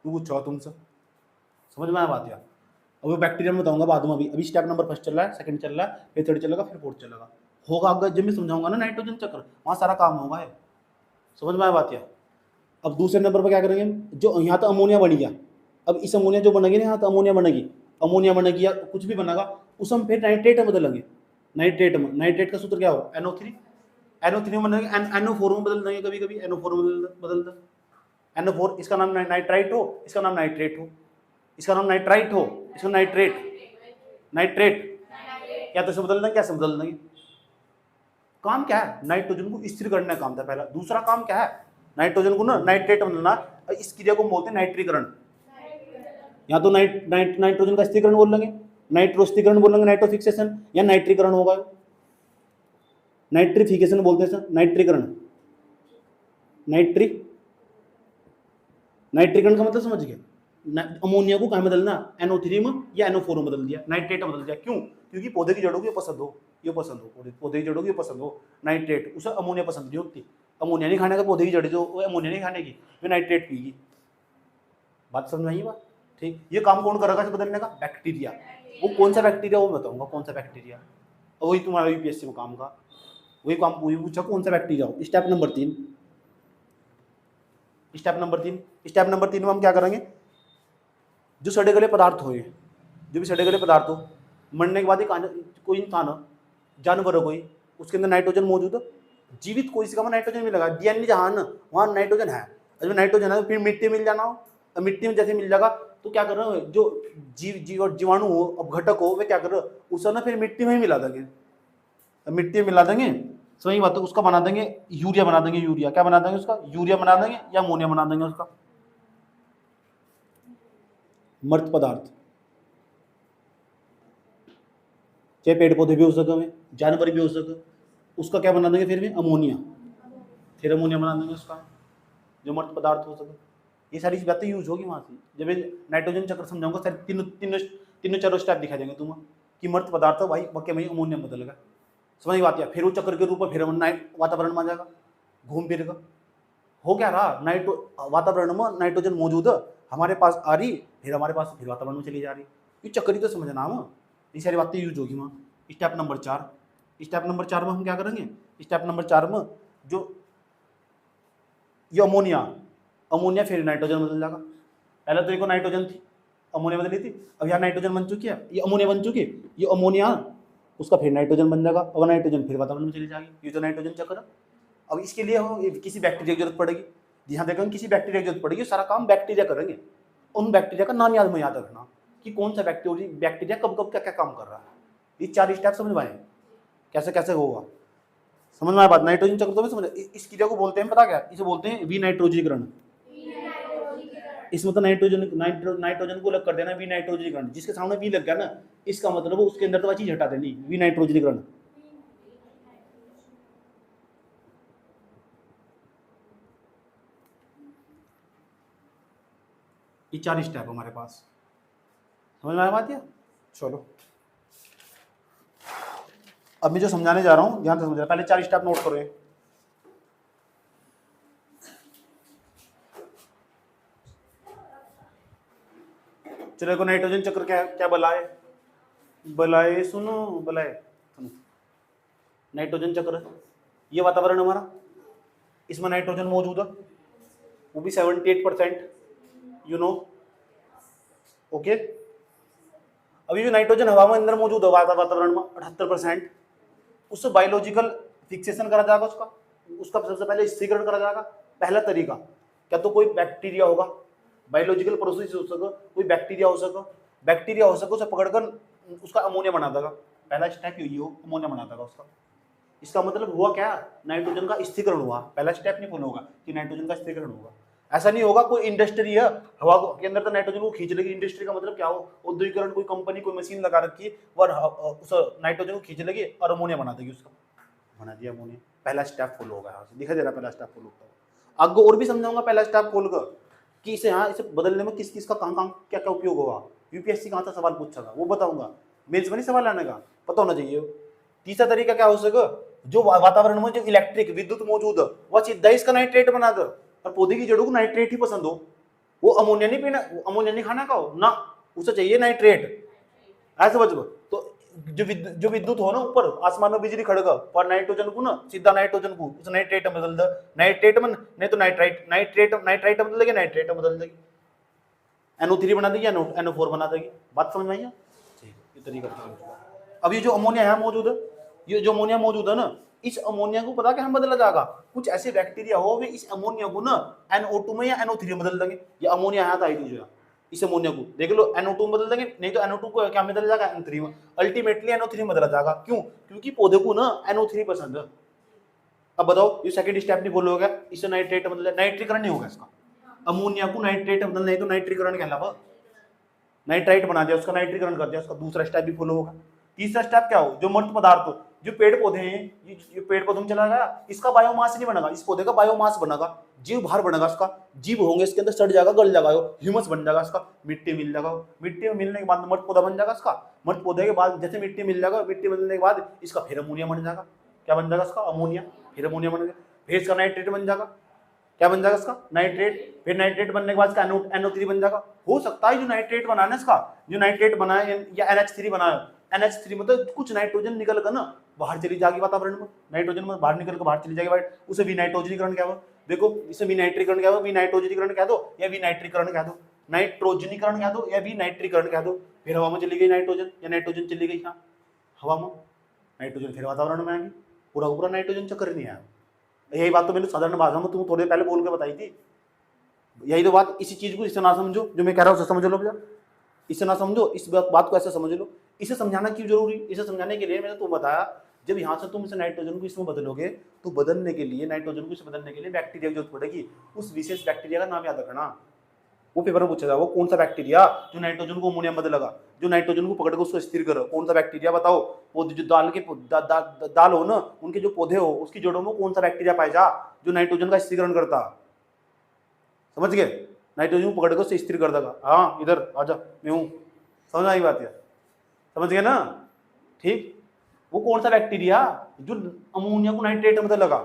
वो पूछो तुमसे। समझ में आया बात यार? अब वो बैक्टीरिया में बताऊंगा बाद में। अभी स्टेप नंबर 1 चल रहा है, 2 चल रहा है, फिर 3 चलेगा, फिर 4 चलेगा, होगा अगर जब मैं समझाऊंगा ना नाइट्रोजन चक्र, वहाँ सारा काम होगा है। समझ में आया बात यार? अब दूसरे नंबर पर क्या करेंगे, जो यहाँ तो अमोनिया बन गया, अब इस अमोनिया जो बनेगी ना, यहाँ तो अमोनिया बनेगी, अमोनिया बनेगी या कुछ भी बनेगा, उस हम फिर नाइट्रेट में बदलेंगे। नाइट्रेट में, नाइट्रेट का सूत्र क्या हो, NO3, NO3 में बनेगा, NO4 में बदल देंगे, कभी कभी NO4 में बदल दे, NO4, इसका नाम नाइट्राइट हो, इसका नाम नाइट्रेट हो, इसका नाम नाइट्राइट हो, इसका नाइट्रेट या तो इसे बदल देंगे, कैसे बदल देंगे। काम क्या है, नाइट्रोजन को स्थिर करने का काम था पहला। दूसरा काम क्या है, नाइट्रोजन को ना नाइट्रेट बनाना, इस क्रिया को बोलते हैं नाइट्रीकरण। या तो नाइट्रोजन का स्थिरीकरण बोल लेंगे, नाइट्रो स्थिरीकरण बोलेंगे, नाइट्रोफिक्सेशन, या नाइट्रीकरण होगा, नाइट्रिफिकेशन बोलते हैं, नाइट्रीकरण। नाइट्रीकरण का मतलब समझ गए, अमोनिया को कहाँ बदलना, NO3 में या NO4 में बदल दिया, नाइट्रेट में बदल दिया। क्यों? क्योंकि पौधे की जड़ों को ये पसंद हो, पौधे की जड़ों को ये पसंद हो नाइट्रेट, उसे अमोनिया पसंद नहीं होती। अमोनिया नहीं खाने का, पौधे की जड़ जो अमोनिया नहीं खाने की, वे नाइट्रेट पीगी। बात समझ में आई बात? ठीक। ये काम कौन करेगा इसे बदलने का? बैक्टीरिया। वो कौन सा बैक्टीरिया वो बताऊंगा, कौन सा बैक्टीरिया, वही तुम्हारा यूपीएससी में काम का वही काम पूछा, कौन सा बैक्टीरिया हो। स्टेप नंबर 3, स्टेप नंबर 3 में हम क्या करेंगे, जो सड़े गले पदार्थ हो, जो भी सड़े गले पदार्थ हो, मरने के बाद एक कोई इंसान जानवर हो कोई, उसके अंदर नाइट्रोजन मौजूद है, जीवित कोई सी का नाइट्रोजन मिलेगा, डीएनए जहाँ न वहाँ नाइट्रोजन है, जब नाइट्रोजन है फिर मिट्टी मिल जाना हो, अब मिट्टी में जैसे मिल जाएगा तो क्या कर रहे हो, जो जीवाणु हो, अब घटक हो, वे क्या कर रहे हो, उसे ना फिर मिट्टी में ही मिला देंगे, मिट्टी में मिला देंगे, सही बात है, उसका बना देंगे यूरिया, बना देंगे यूरिया, क्या बना देंगे उसका, यूरिया बना देंगे या अमोनिया बना देंगे उसका, मृत पदार्थ, चाहे पेड़ पौधे भी हो सके, जानवर भी हो सके, उसका क्या बना देंगे फिर भी अमोनिया, फिर अमोनिया बना देंगे उसका, जो मृत पदार्थ हो सके। ये सारी बातें यूज होगी वहाँ से, जब नाइट्रोजन चक्र समझाऊंगा सर, तीनों चारों स्टेप दिखा देंगे तुम कि मृत पदार्थ भाई वाक्य में अमोनिया बदलेगा, समझ बात है, फिर वो चक्र के रूप में फिर वातावरण में आ जाएगा, घूम फिर का हो क्या रहा, वातावरण में नाइट्रोजन मौजूद है, हमारे पास आ रही, फिर हमारे पास फिर वातावरण में चली जा रही, ये चक्कर ही तो समझना हम, ये सारी बातें यूज होगी वहाँ। स्टेप नंबर 4, स्टेप नंबर 4 में हम क्या करेंगे, स्टेप नंबर 4 में जो ये अमोनिया फिर नाइट्रोजन बदल जाएगा, पहले तो एक नाइट्रोजन थी, अमोनिया बदली थी, अब यहाँ नाइट्रोजन बन चुकी है, ये अमोनिया बन चुकी है, ये अमोनिया उसका फिर नाइट्रोजन बन जाएगा, और नाइट्रोजन फिर वातावरण में चली जाएगी, ये तो नाइट्रोजन चक्र है। अब इसके लिए किसी बैक्टीरिया की जरूरत पड़ेगी, यहाँ देखेंगे किसी बैक्टीरिया की जरूरत पड़ेगी, सारा काम बैक्टीरिया करेंगे, उन बैक्टीरिया का नाम याद रखना कि कौन सा बैक्टीरिया कब कब क्या क्या काम कर रहा है, ये 4 स्टेप समझ पाए कैसे कैसे होगा, समझ में आया बात। नाइट्रोजन चक्र तो भी समझ, इस क्रिया को बोलते हैं पता क्या, इसे बोलते हैं विनाइट्रोजीकरण, इसमें तो नाइट्रोजन को अलग कर देना, विनाइट्रोजीकरण, जिसके सामने वी लग गया ना, इसका मतलब उसके अंदर तो वह चीज हटा देनी, विनाइट्रोजीकरण। ये 4 स्टेप हमारे पास, समझ में आया बात। चलो अब मैं जो समझाने जा रहा हूँ ध्यान से समझना, पहले 4 स्टेप नोट करो। चलो को नाइट्रोजन चक्र क्या क्या बलाए सुनो, नाइट्रोजन चक्र, ये वातावरण हमारा, इसमें नाइट्रोजन मौजूद है, वो भी 78%, यू नो, ओके। अभी जो नाइट्रोजन हवा में अंदर मौजूद है वातावरण में 78%, उससे बायोलॉजिकल फिक्सेशन करा जाएगा, उसका सबसे पहले स्थिरीकरण करा जाएगा। पहला तरीका क्या, तो कोई बैक्टीरिया होगा, बायोलॉजिकल प्रोसेस हो सके, कोई बैक्टीरिया हो सके, उसे पकड़कर उसका अमोनिया बना देगा, पहला स्टेप यही हो, अमोनिया बना देगा उसका। इसका मतलब हुआ क्या, नाइट्रोजन का स्थिरीकरण हुआ, पहला स्टेप नहीं फॉलो होगा कि नाइट्रोजन का स्थिरीकरण होगा, ऐसा नहीं होगा कोई इंडस्ट्री है हवा के अंदर तो नाइट्रोजन को खींच लेगी, इंडस्ट्री का मतलब क्या हो, औद्योगिकरण, कोई कंपनी कोई मशीन लगा रखी है और उस नाइट्रोजन को खींच लेगी और अमोनिया बना देगी, उसका बना दिया अमोनिया, पहला स्टेप फॉलो होगा, यहाँ से दिखा दे रहा पहला स्टेप फॉलो होता है। आगे और भी समझाऊंगा पहला स्टेप खोल कर कि इसे यहाँ इसे बदलने में किस किस का कहाँ क्या क्या उपयोग होगा, यूपीएससी कहाँ था सवाल पूछा वो बताऊंगा, मेंस में नहीं सवाल आने का पता होना चाहिए। तीसरा तरीका क्या हो सके, जो वातावरण में जो इलेक्ट्रिक विद्युत मौजूद है वह सीधा इसका नाइट्रेट बना दो, और पौधे की जड़ों को नाइट्रेट ही पसंद हो, वो अमोनिया नहीं पीना, अमोनिया नहीं खाना का हो ना, उसे चाहिए नाइट्रेट, ऐसे बचो। तो जो विद्युत हो ना ऊपर आसमान में बिजली खड़का पर नाइट्रोजन को ना सीधा नाइट्रोजन को उस नाइट्रेट में बदल दे, नाइट्रेट में नहीं तो नाइट्राइट बदल देगी, नाइट्रेट बदल देगी, NO3 बना देगी, NO4 बना देगी, बात समझ में आई है। ये तरीका। अब ये जो अमोनिया है मौजूद है, ये जो अमोनिया मौजूद है ना, इस अमोनिया को पता क्या हम बदला जाएगा, कुछ ऐसे बैक्टीरिया हो वे इस अमोनिया को ना NO2 में या NO3 में बदल देंगे। ये अमोनिया है था जो है, इस अमोनिया को देख लो NO2 में बदल देंगे, नहीं तो NO2 को क्या बदल जाएगा NO3 में, अल्टीमेटली NO3 में बदला जाएगा। क्यों, क्योंकि पौधे को ना NO3 पसंद है। अब बताओ ये सेकंड स्टेप नहीं फॉलो होगा, इससे नाइट्रेट बदल, नाइट्रीकरण नहीं होगा इसका, अमोनिया को नाइट्रेट बदल नहीं तो नाइट्रीकरण कहलावा, नाइट्राइट बना दिया उसका, नाइट्रीकरण कर दिया उसका, दूसरा स्टेप भी फॉलो होगा। तीसरा स्टेप क्या हो, जो मृत पदार्थ हो, जो पेड़ पौधे हैं, ये पेड़ पौधों में चला गया, इसका बायोमास नहीं बनेगा, इस पौधे का बायोमास बनेगा, जीव भार बनेगा, इसका जीव होंगे, इसके अंदर सड़ जाएगा, गल जाएगा, ह्यूमस बन जाएगा, इसका मिट्टी मिल जाएगा, मिट्टी में मिलने के बाद मृत पौधा बन जाएगा इसका, मृत पौधे के बाद जैसे मिट्टी मिल जाएगा, मिट्टी मिलने के बाद इसका फिर अमोनिया बन जाएगा, क्या बन जाएगा इसका अमोनिया, फिर अमोनिया बन गया, फिर इसका नाइट्रेट बन जाएगा, क्या बन जाएगा इसका नाइट्रेट, फिर नाइट्रेट बनने के बाद इसका NO3 बन जाएगा। हो सकता है जो नाइट्रेट बनाना इसका, जो नाइट्रेट बनाए या NH3 बनाए, NH3 में तो कुछ नाइट्रोजन निकल कर ना बाहर चली जाएगी वातावरण में, नाइट्रोजन में बाहर निकल कर बाहर चली जाएगी, उसे विनाइट्रोजीकरण क्या हो, देखो इसे विनाइट्रीकरण क्या हो, विनाइट्रोजीकरण कह दो या विनाइट्रीकरण कह दो, नाइट्रोजनीकरण कह दो या भी नाइट्रीकरण कह दो, फिर हवा में चली गई नाइट्रोजन, या नाइट्रोजन चली गई यहाँ हवा में, नाइट्रोजन फिर वातावरण में आएगी, पूरा का पूरा नाइट्रोजन चक्र नहीं आया। यही बात तो मैंने साधारण भाषा में तुम थोड़े पहले बोल के बताई थी। यही तो बात, इसी चीज को इससे ना समझो, जो मैं कह रहा हूँ उसे समझ लो भैया, इसे ना समझो, इस बात को ऐसे समझ लो। इसे समझाना क्यों जरूरी? इसे समझाने के लिए मैंने तुम बताया, जब यहाँ से तुम इसे नाइट्रोजन को इसमें बदलोगे तो बदलने के लिए, नाइट्रोजन को इसमें बदलने के लिए बैक्टीरिया की जरूरत पड़ेगी। उस विशेष बैक्टीरिया का नाम याद रखना, वो पेपर में पूछा जाएगा, वो कौन सा बैक्टीरिया जो नाइट्रोजन को अमोनिया में बदलेगा, जो नाइट्रोजन को पकड़ के उसको स्थिर करो, कौन सा बैक्टीरिया बताओ? वो जो दाल के दाल हो ना, उनके जो पौधे हो उसकी जड़ों में कौन सा बैक्टीरिया पाया जा जो नाइट्रोजन का स्थिरीकरण करता? समझ गए? नाइट्रोजन को पकड़ के उससे स्थिर कर देगा। हाँ इधर आजा, मैं हूँ, समझ आई बात है? समझ गए ना? ठीक, वो कौन सा बैक्टीरिया जो अमोनिया को नाइट्रेट में बदलेगा?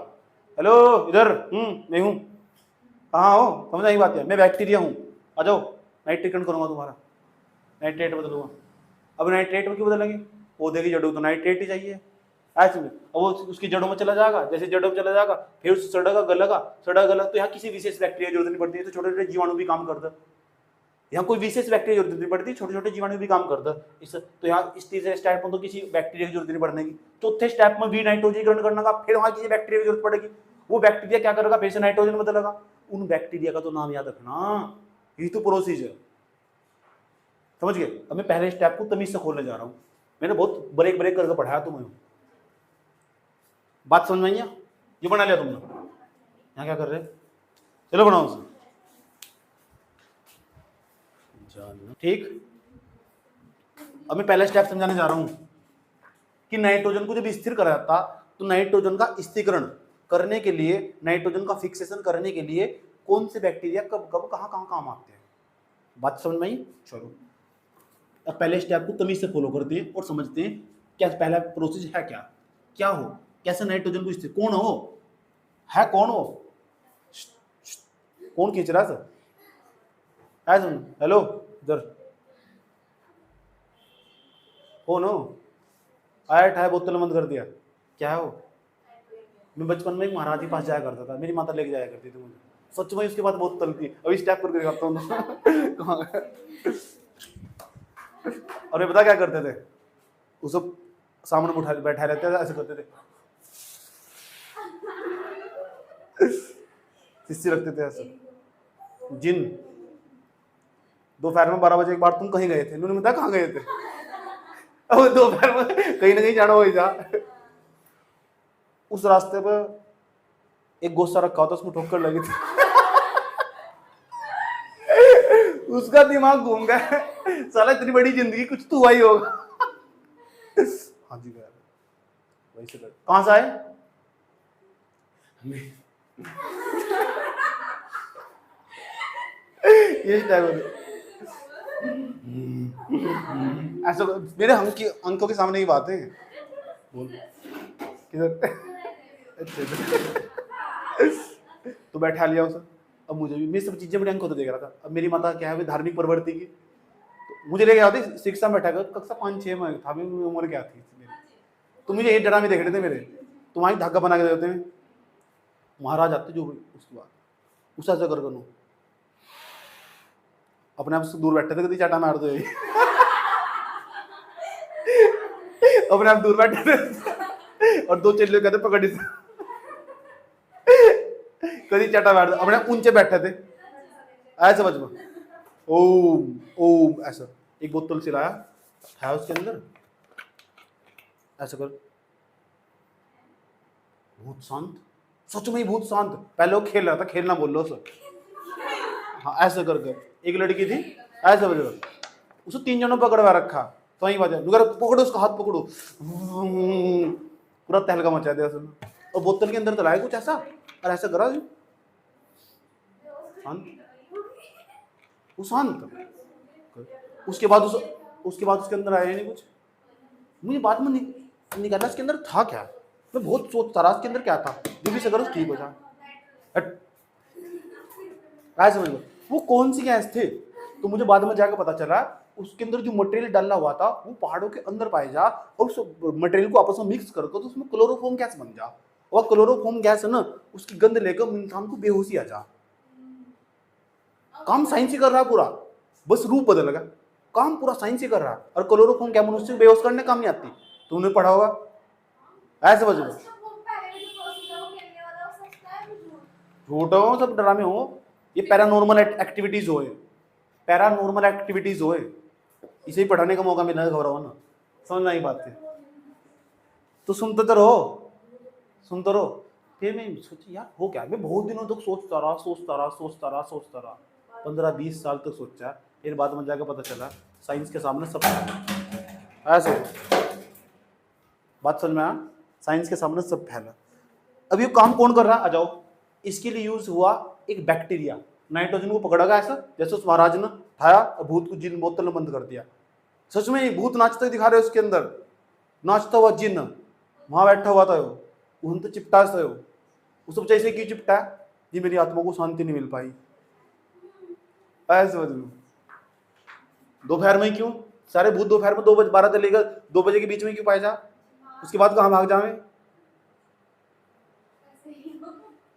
हेलो इधर, मैं हूँ, कहाँ हो? समझ आई बात है? मैं बैक्टीरिया हूँ, आ जाओ, नाइट्रीकरण करूंगा तुम्हारा, नाइट्रेट बदलूंगा। अब नाइट्रेट में क्यों बदलेंगे? पौधे की जड़ों तो नाइट्रेट ही चाहिए ऐसे में, अब वो उसकी जड़ों में चला जाएगा, जैसे जड़ों में चला जाएगा फिर उससे सड़ेगा गलेगा, तो यहाँ किसी विशेष बैक्टीरिया की जरूरत नहीं पड़ती है, तो छोटे छोटे जीवाणु भी काम करते, यहाँ कोई विशेष बैक्टीरिया की जरूरत नहीं पड़ती, छोटे छोटे जीवाणु भी काम करते इस, तो यहाँ इस तीसरे स्टेप में तो किसी बैक्टीरिया की जरूरत नहीं पड़ने की। चौथे स्टेप में भी नाइट्रोजनीकरण करने का, फिर वहाँ किसी बैक्टीरिया की जरूरत पड़ेगी, वो बैक्टीरिया क्या करेगा? फिर से नाइट्रोजन बदलेगा। उन बैक्टीरिया का तो नाम याद रखना, यही तो प्रोसेस है, समझ गए? अब मैं पहले स्टेप को तमीज से खोलने जा रहा हूँ, मैंने बहुत ब्रेक करके पढ़ाया तुम्हें, बात समझ में आई? ये बना लिया तुमने, यहाँ क्या कर रहे? चलो बनाओ उसे, ठीक। अब मैं पहला स्टेप समझाने जा रहा हूं कि नाइट्रोजन को जब स्थिर करा जाता तो नाइट्रोजन का स्थिरीकरण करने के लिए, नाइट्रोजन का फिक्सेशन करने के लिए कौन से बैक्टीरिया कब कब कहाँ कहाँ काम आते हैं? बात समझ में आई? चलो अब पहले स्टेप को तमीज से फॉलो करते हैं और समझते हैं क्या पहला प्रोसेस है, क्या क्या हो, कैसे नाइट्रोजन को स्थिर, कौन हो है, कौन हो, कौन खींच रहा है सर? हेलो इधर हो नो, आया है, बोतल बंद कर दिया, क्या है वो? मैं बचपन में एक महाराज के पास जाया करता था, मेरी माता लेके जाया करती थी मुझे, सच में उसके बाद बहुत तलती, अभी स्टेप करके दिखाता हूँ। और मैं पता क्या करते थे, उसे सामने उठा बैठा रहते थे, ऐसे करते थे, शिष्य रखते थे ऐसे। जिन दोपहर में 12 बजे एक बार तुम कहीं गए थे, उन्होंने बताया कहाँ गए थे? अब दोपहर में कहीं ना कहीं जाना हो जा, उस रास्ते पर एक गोसा रखा होता, उसमें ठोकर लगी थी। उसका दिमाग घूम गया, साला इतनी बड़ी जिंदगी कुछ तो हुआ ही होगा। हाँ जी वही से कहाँ से आए? ये ऐसा मेरे अंकों के सामने की बात है, बोल किधर? तो बैठा लिया उसे। अब मुझे भी, मैं सब चीजें बड़े अंकों तो देख रहा था। अब मेरी माता क्या है, धार्मिक प्रवृत्ति की, तो मुझे लेके आती शिक्षा में बैठा कर, कक्षा 5-6 में था, मेरी उम्र क्या थी मेरी, तो मुझे ये डरा में देख रहे थे मेरे, तुम्हारी धागा बना के देते हैं महाराज आते जो, उसके बाद उस ऐसा कर करूँ, अपने आप से दूर बैठे थे, कभी चाटा मार दो। अपने आप दूर बैठे थे और दो चेले कहते पकड़ इसे, कभी चाटा मार दो, अपने ऊंचे बैठे थे ऐसे समझ में, ओम ओम ऐसा, एक बोतल से लाया है उसके अंदर, ऐसा कर, बहुत शांत, सच में ही बहुत शांत। पहले वो खेल रहा था, खेलना बोल लो सर, हाँ ऐसे करके। एक लड़की थी ऐसे बज, उसे 3 जनों पकड़वा रखा, तो वही बात है, पकड़ो उसका हाथ पकड़ो, पूरा तहलका मचा दिया उसने, और बोतल के अंदर तो लाया कुछ ऐसा, और ऐसा करा शांत, वो शांत। उसके बाद उसके अंदर आया नहीं कुछ, मुझे बाद में निकाला इसके अंदर था क्या, मैं बहुत सोचता रहा इसके अंदर क्या था, जो भी अगर ठीक हो जाए। समझ लो वो कौन सी गैस थे, तो मुझे बाद में जाकर पता चला उसके अंदर जो मटेरियल डाला हुआ था वो पहाड़ों के अंदर पाया जा, और उस मटेरियल को आपस में मिक्स करके तो उसमें क्लोरोफॉर्म गैस बन जा, और क्लोरोफॉर्म गैस है ना, उसकी गंध लेकर इंसान को बेहोशी आ जा। काम साइंस ही कर रहा है पूरा, बस रूप बदल गया, काम पूरा साइंस ही कर रहा है। और क्लोरोफॉर्म क्या मनुष्य को बेहोश करने काम नहीं आती, तुमने पढ़ा होगा, ऐसे समझ लो। झूठ हो सब ड्रामे हो, ये पैरानॉर्मल एक्टिविटीज हो, पैरानॉर्मल एक्टिविटीज हो, इसे ही पढ़ाने का मौका मिला है गौरव ना, समझ में आई बात है तो सुनते तो रहो, सुनते रहो। फिर मैं सोची यार हो क्या, मैं बहुत दिनों तक सोचता रहा 15-20 साल तक सोचा। फिर बाद में जाकर पता चला साइंस के सामने सब फैला, ऐसे बात समझ में आया, साइंस के सामने सब फैला। अब ये काम कौन कर रहा है, आ जाओ। इसके लिए यूज हुआ एक बैक्टीरिया, नाइट्रोजन को पकड़ा गया ऐसा जैसे उस महाराज ने उठाया और भूत को जिन बोतल में बंद कर दिया। सच में भूत नाचते दिखा रहे उसके अंदर, नाचता हुआ जिन वहां बैठा हुआ था, उन तो चिपटा से हो, उस सब जैसे क्यों चिपटा, जी मेरी आत्मा को शांति नहीं मिल पाई, ऐसे बदलू। दोपहर में क्यों, सारे भूत दोपहर में 2:12 से लेकर 2 बजे के बीच में क्यों पाए जा, उसके बाद कहाँ भाग जावे।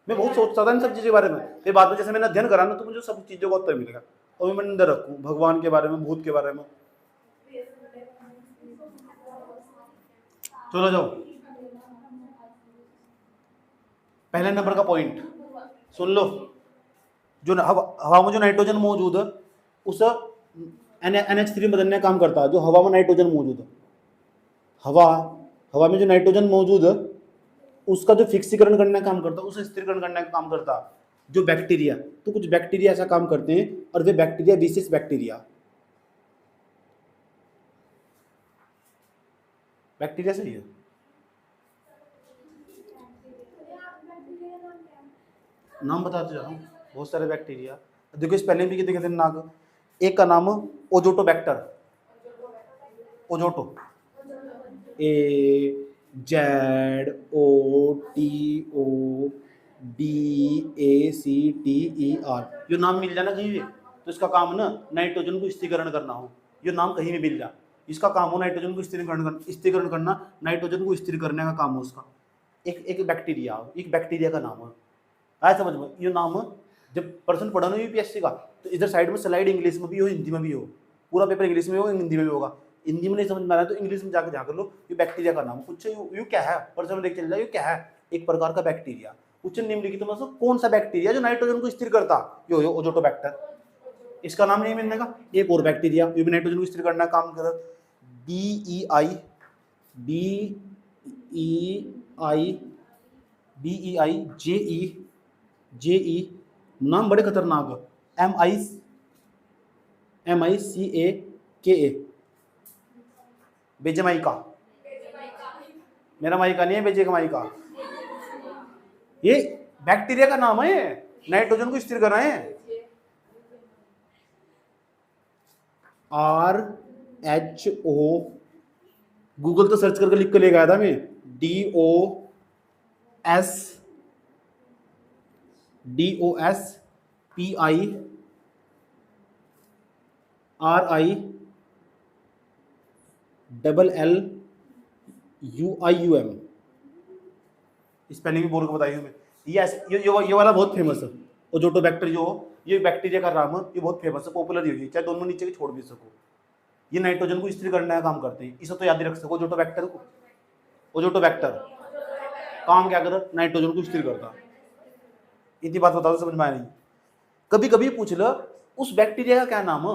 मैं बहुत सोचता था इन सब चीजों के बारे में, फिर बाद में जैसे मैंने अध्ययन करा ना तो मुझे सब चीजों का उत्तर मिलेगा। और मैं अंदर रखूं भगवान के बारे में, भूत के बारे में। चलो जाओ, पहले नंबर का पॉइंट सुन लो। जो हवा में जो नाइट्रोजन मौजूद है उस NH3 बदलने का काम करता है। जो हवा में नाइट्रोजन मौजूद है, हवा में जो नाइट्रोजन मौजूद है उसका जो फिक्सीकरण करने का काम करता है, उसे स्थिरीकरण करने का काम करता है जो बैक्टीरिया। तो कुछ बैक्टीरिया ऐसा काम करते हैं, और वे बैक्टीरिया विशेष बैक्टीरिया सही है। नाम बताते जा रहा हूँ, बहुत सारे बैक्टीरिया देखो, इस पहले भी कितने कितने नाम। एक का नाम ओजोटोबैक्टर, ओजोटो, ZOTOBACTER, ये नाम मिल जाना कहीं भी तो इसका काम ना नाइट्रोजन को स्थिरीकरण करना हो, ये नाम कहीं भी मिल जाए, इसका काम हो नाइट्रोजन को स्थिरीकरण करना, नाइट्रोजन को स्थिर करने का काम हो उसका। एक बैक्टीरिया का नाम है, आया समझ में। ये नाम जब पर्सन पढ़ा ना UPSC का तो इधर साइड में स्लाइड इंग्लिश में भी हो, हिंदी में भी हो, पूरा पेपर इंग्लिश में हो, हिंदी में भी होगा। हिंदी में नहीं समझ में आ रहा तो इंग्लिश में जाकर कर लो। ये बैक्टीरिया का नाम कुछ, यू क्या है, पर्सन लेके चल जाए, क्या है, एक प्रकार का बैक्टीरिया। कुछ निम्नलिखित में से कौन सा बैक्टीरिया जो नाइट्रोजन को स्थिर करता, यो ओजोटोबैक्टर, इसका नाम नहीं मिलने का। एक और बैक्टीरिया ये भी नाइट्रोजन को स्थिर करना का काम कर, BEI नाम बड़े खतरनाक है, MICA, बेजमाइका, मेरा माइका नहीं है, बेजमाइका, ये बैक्टीरिया का नाम है, नाइट्रोजन को स्थिर कर रहे हैं। RHO, गूगल तो सर्च करके लिख के ले गया था मैं, DOSPIRLLUIUM, स्पेलिंग भी बोल के बताई हूँ मैं। ये वाला बहुत फेमस है, ओजोटोबैक्टर जो ये बैक्टीरिया का नाम है, ये बहुत फेमस है, पॉपुलर ही है, चाहे दोनों नीचे के छोड़ भी सको। ये नाइट्रोजन को स्थिर करने का काम करते हैं, इसे तो याद रख सको। ओजोटोबैक्टर काम क्या कर, नाइट्रोजन को स्थिर करता। इतनी बात बता दो, समझ में आया नहीं। कभी कभी पूछ लो उस बैक्टीरिया का क्या नाम है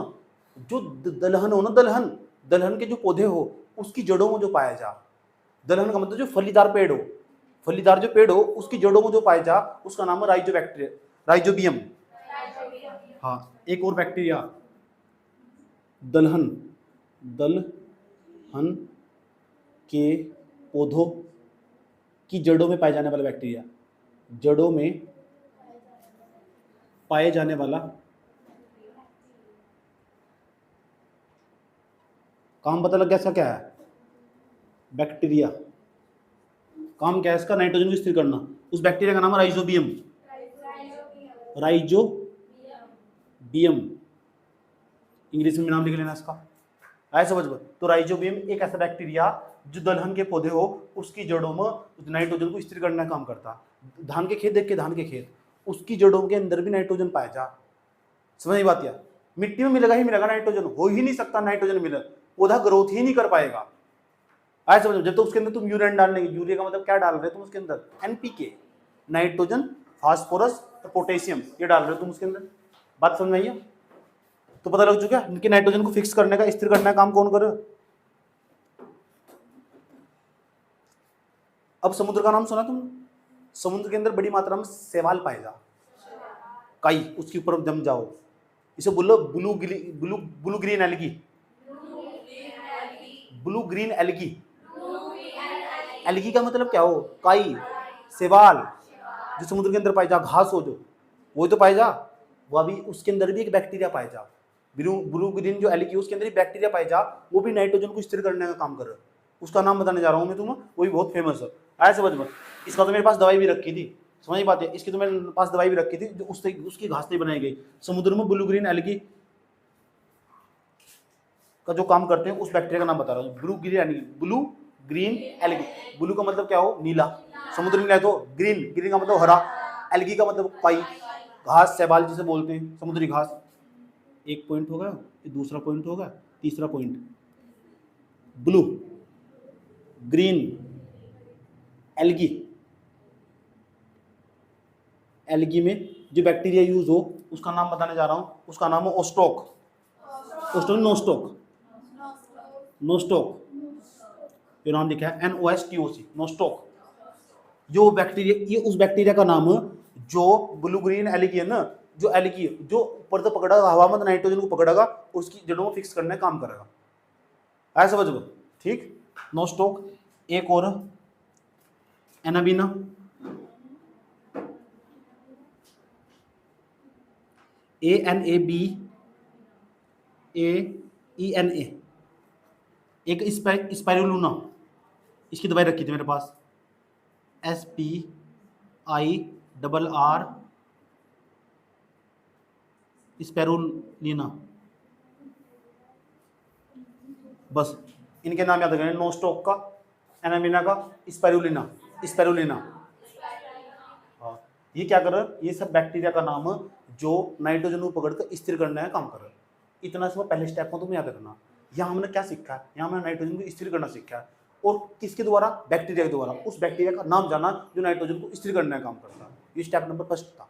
जो दलहन हो ना, दलहन के जो पौधे हो उसकी जड़ों में जो पाया जा, दलहन का मतलब जो फलीदार पेड़ हो, फलीदार जो पेड़ हो उसकी जड़ों में जो पाया जा, उसका नाम है राइजोबियम। हाँ, एक और बैक्टीरिया दलहन के पौधों की जड़ों में पाए जाने वाला बैक्टीरिया, जड़ों में पाए जाने वाला, काम पता लग गया इसका क्या है, बैक्टीरिया काम क्या है इसका, नाइट्रोजन को स्थिर करना। उस बैक्टीरिया का नाम है राइजोबियम, इंग्लिश में नाम लिख लेना इसका, ऐसा समझ लो। तो राइजोबियम एक ऐसा बैक्टीरिया जो दलहन के पौधे हो उसकी जड़ों में नाइट्रोजन को स्थिर करने का काम करता। धान के खेत देख के, धान के खेत उसकी जड़ों के अंदर भी नाइट्रोजन पाया जा, समझ नहीं बात यार। मिट्टी में मिलेगा ही मिलेगा नाइट्रोजन, हो ही नहीं सकता नाइट्रोजन मिले, पौधा ग्रोथ ही नहीं कर पाएगा। आए समझो, जब तो उसके अंदर तुम यूरिया डालने, यूरिया का मतलब क्या डाल रहे हो तुम उसके अंदर, एनपीके, नाइट्रोजन, फास्फोरस और पोटेशियम, ये डाल रहे हो तुम उसके अंदर। बात समझ में आई है? तो पता लग चुका है कि नाइट्रोजन को फिक्स करने का, स्थिर करने का काम कौन करे। अब समुद्र का नाम सुना तुमने? समुद्र के अंदर बड़ी मात्रा में शैवाल पाए जा, काई, उसके ऊपर जम जाओ, इसे बोलो blue blue green algae, blue green algae. Algae का मतलब क्या हो, काई, शैवाल, जो समुद्र के अंदर पाई जा, घास हो जो, वो तो पाई जा, वो अभी उसके अंदर भी एक बैक्टीरिया पाई जा, ब्लू ग्रीन जो एल्गी उसके अंदर ही बैक्टीरिया पाई जा, वो भी नाइट्रोजन को स्थिर करने का काम कर रहा है। उसका नाम बताने जा रहा हूँ मैं तुम्हें, वो भी बहुत फेमस है। आया समझ में? इसका तो मेरे पास दवाई भी रखी थी, समझ बात है, इसकी तो मेरे पास दवाई भी रखी थी, जो उसकी घास से बनाई गई। समुद्र में ब्लू ग्रीन एल्गी का जो काम करते हैं उस बैक्टीरिया का नाम बता रहा हूँ, blue green algae, blue green algae. Blue का मतलब क्या हो, नीला, समुद्र नीला है तो ग्रीन, ग्रीन का मतलब हरा, एल्गी का मतलब पाई, घास, शैवाल जिसे बोलते हैं, समुद्री घास। एक पॉइंट होगा, दूसरा पॉइंट होगा, तीसरा point, blue green algae, algae में जो बैक्टीरिया यूज हो उसका नाम बताने जा रहा हूँ, उसका नाम है ओस्टोक, ओस्टोक नोस्टोक, नोस्टोक, ये नाम लिखा है NOSTOC, नोस्टोक। जो बैक्टीरिया, ये उस बैक्टीरिया का नाम है जो ब्लू ग्रीन एल्गी है ना, जो एल्गी जो ऊपर से पकड़ेगा, हवा में नाइट्रोजन को पकड़ेगा और उसकी जड़ों में फिक्स करने का काम करेगा। आया समझ में? ठीक, नोस्टोक। एक और एनाबीना, ANABAENA। एक स्पाइरुलिना, इसकी दवाई रखी थी मेरे पास, SPIRR, स्पाइरुलिना। बस इनके नाम याद रखना, नोस्टोक का, एनाबीना का, स्पाइरुलिना, स्पाइरुलिना। हाँ, ये क्या कर रहा है, ये सब बैक्टीरिया का नाम है जो नाइट्रोजन को पकड़कर स्थिर करने का काम कर रहा है। इतना सब पहले स्टेप में तुम याद रखना। यहाँ हमने क्या सीखा है, यहाँ हमने नाइट्रोजन को स्थिर करना सीखा है, और किसके द्वारा, बैक्टीरिया के द्वारा। उस बैक्टीरिया का नाम जाना जो नाइट्रोजन को स्थिर करने का काम करता है। ये स्टेप नंबर फर्स्ट था।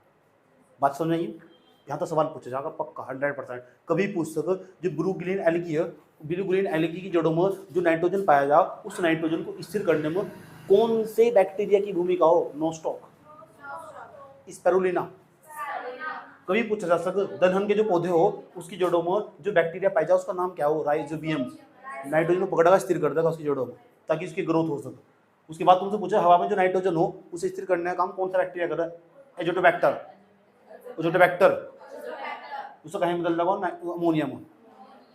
बात समझ आइए? यहाँ तो सवाल पूछा जाएगा पक्का 100%, कभी पूछ सको। जो ब्लू ग्रीन एल्गी है, ब्लू ग्रीन एल्गी की जड़ों में जो नाइट्रोजन पाया जा, उस नाइट्रोजन को स्थिर करने में कौन से बैक्टीरिया की भूमिका हो, नोस्टोक, स्पाइरुलिना। कभी पूछा जा सकता, दलहन के जो पौधे हो उसकी जड़ों में जो बैक्टीरिया पाया जाए उसका नाम क्या हो, राइजोबियम, नाइट्रोजन को पकड़ेगा, स्थिर कर देगा उसकी जड़ों में, ताकि उसकी ग्रोथ हो सके। उसके बाद तुमसे पूछा हवा में जो नाइट्रोजन हो उसे स्थिर करने का काम कौन सा बैक्टीरिया कर रहा है, एजोटोबैक्टर, एजोटोबैक्टर। उसको कहीं बदल लगाओ, अमोनिया में।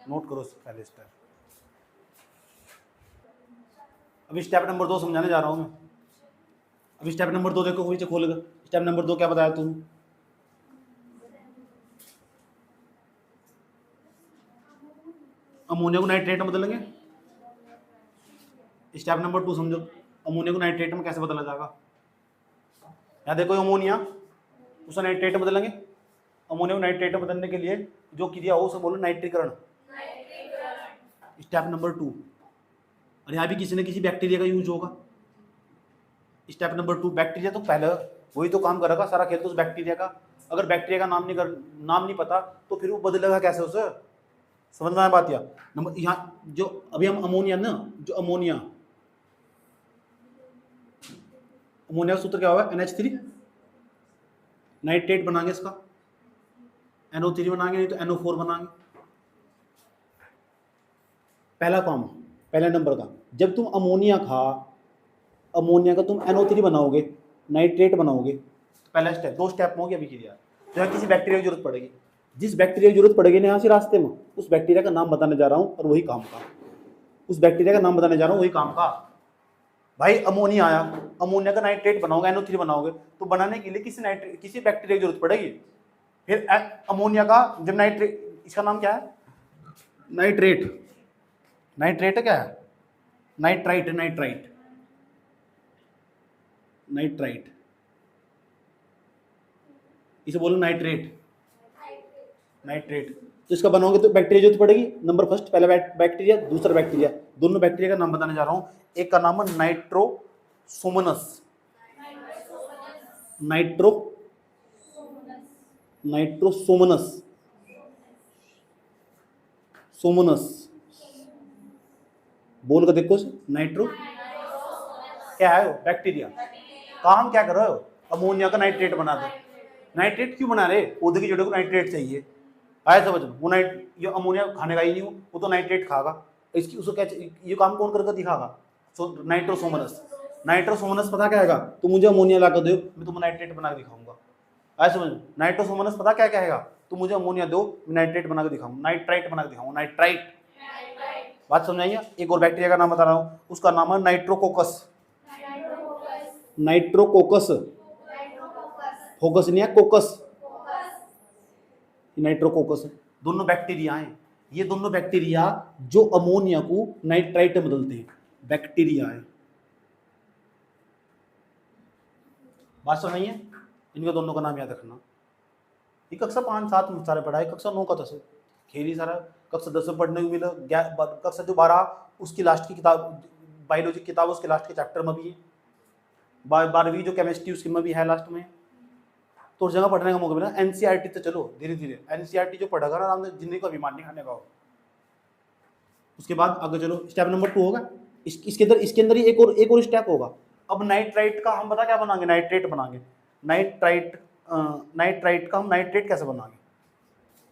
नोट करो पहले स्टेप। अभी स्टेप नंबर 2 समझाने जा रहा हूँ मैं। अभी स्टेप नंबर 2 देखो, नीचे खोल कर, स्टेप नंबर 2 क्या बताया तुम, अमोनिया को नाइट्रेट में बदलेंगे। स्टेप नंबर 2 समझो, अमोनिया को नाइट्रेट में कैसे बदला जाएगा। यहाँ देखो अमोनिया, उसे नाइट्रेट में बदलेंगे। अमोनिया को नाइट्रेट में बदलने के लिए जो क्रिया हो उसे बोलो नाइट्रीकरण, स्टेप नंबर 2। और यहाँ भी किसी न किसी बैक्टीरिया का यूज होगा। स्टेप नंबर 2, बैक्टीरिया तो पहले वही तो काम करेगा, सारा खेल तो उस बैक्टीरिया का। अगर बैक्टीरिया का नाम नहीं पता तो फिर वो बदलेगा कैसे उसे, समझ में आया बात? या नंबर यहाँ जो अभी हम अमोनिया ना, जो अमोनिया का सूत्र क्या होगा, NH3, नाइट्रेट बनाएंगे इसका, NO3 बनाएंगे, नहीं तो NO4 बनाएंगे। पहला काम, पहले नंबर का, जब तुम अमोनिया का तुम NO3 बनाओगे, नाइट्रेट बनाओगे, तो पहला स्टेप, 2 स्टेप में होगी अभी क्रिया। तो यहाँ किसी बैक्टीरिया की जरूरत पड़ेगी, जिस बैक्टीरिया की जरूरत पड़ेगी ना यहाँ से रास्ते में, उस बैक्टीरिया का नाम बताने जा रहा हूँ और वही काम का, उस बैक्टीरिया का नाम बताने जा रहा हूँ वही काम का। भाई अमोनिया आया, अमोनिया का नाइट्रेट बनाओगे, NO3 बनाओगे, तो बनाने के लिए किसी बैक्टीरिया की जरूरत पड़ेगी। फिर अमोनिया का जब नाइट्रेट, इसका नाम क्या है, नाइट्रेट, नाइट्रेट क्या है, नाइट्राइट, नाइट्राइट, नाइट्राइट, इसे बोलो नाइट्रेट, नाइट्रेट। तो इसका बनाओगे तो बैक्टीरिया जरूरत पड़ेगी। नंबर फर्स्ट, पहला बैक्टीरिया, दूसरा बैक्टीरिया। दोनों बैक्टीरिया का नाम बताने जा रहा हूँ। एक का नाम है नाइट्रोसोमोनस, नाइट्रोसोमोनस, सोमोनस, बोल कर देखो। नाइट्रो क्या है? बैक्टीरिया। काम क्या कर रहे हो? अमोनिया का नाइट्रेट बना दो। नाइट्रेट क्यों बना रहे? पौधे की जड़ों को नाइट्रेट चाहिए, आया समझ? वो ये अमोनिया खाने का ही नहीं, वो तो नाइट्रेट खागा। इसकी उसको क्या ये काम कौन करके दिखागा? नाइट्रोसोमोनस। नाइट्रोसोमोनस पता क्या आएगा? तो मुझे अमोनिया ला कर दो, मैं तुम्हें नाइट्रेट बना के दिखाऊंगा। आया समझ? नाइट्रोसोमोनस पता क्या कहेगा? तो मुझे अमोनिया दो, मैं नाइट्रेट बना के दिखाऊंगा, नाइट्राइट बना के दिखाऊंगा, नाइट्राइट। बात समझाइए। एक और बैक्टीरिया का नाम बता रहा हूँ, उसका नाम है नाइट्रोकोकस। नाइट्रोकोकस, फोकस नहीं है, कोकस, नाइट्रोकोकस। दोनों बैक्टीरिया हैं, ये दोनों बैक्टीरिया जो अमोनिया को नाइट्राइट में बदलते हैं, बैक्टीरिया है। बात समझिए। इनके दोनों का नाम याद रखना। ये कक्षा 5-7 में सारे पढ़ाई, कक्षा 9 का 10 खेली सारा, कक्षा 10 में पढ़ने को मिला। कक्षा जो 12 उसकी लास्ट की किताब, बायोलॉजी की किताब, उसके लास्ट के चैप्टर में भी है। 12वीं जो केमिस्ट्री उसकी में भी है लास्ट में। तो उस जगह पढ़ने का मौका मिला। एनसीईआरटी तो चलो धीरे धीरे, एनसीईआरटी जो पढ़ेगा ना आराम से, जिंदगी को अभिमान नहीं खाने का हो। उसके बाद आगे चलो, स्टेप नंबर 2 होगा। इसके अंदर ही एक और स्टेप होगा। अब नाइट्राइट का हम बता क्या बनाएंगे? नाइट्रेट बनाएंगे। नाइट्राइट का हम नाइट्रेट कैसे बनाएंगे?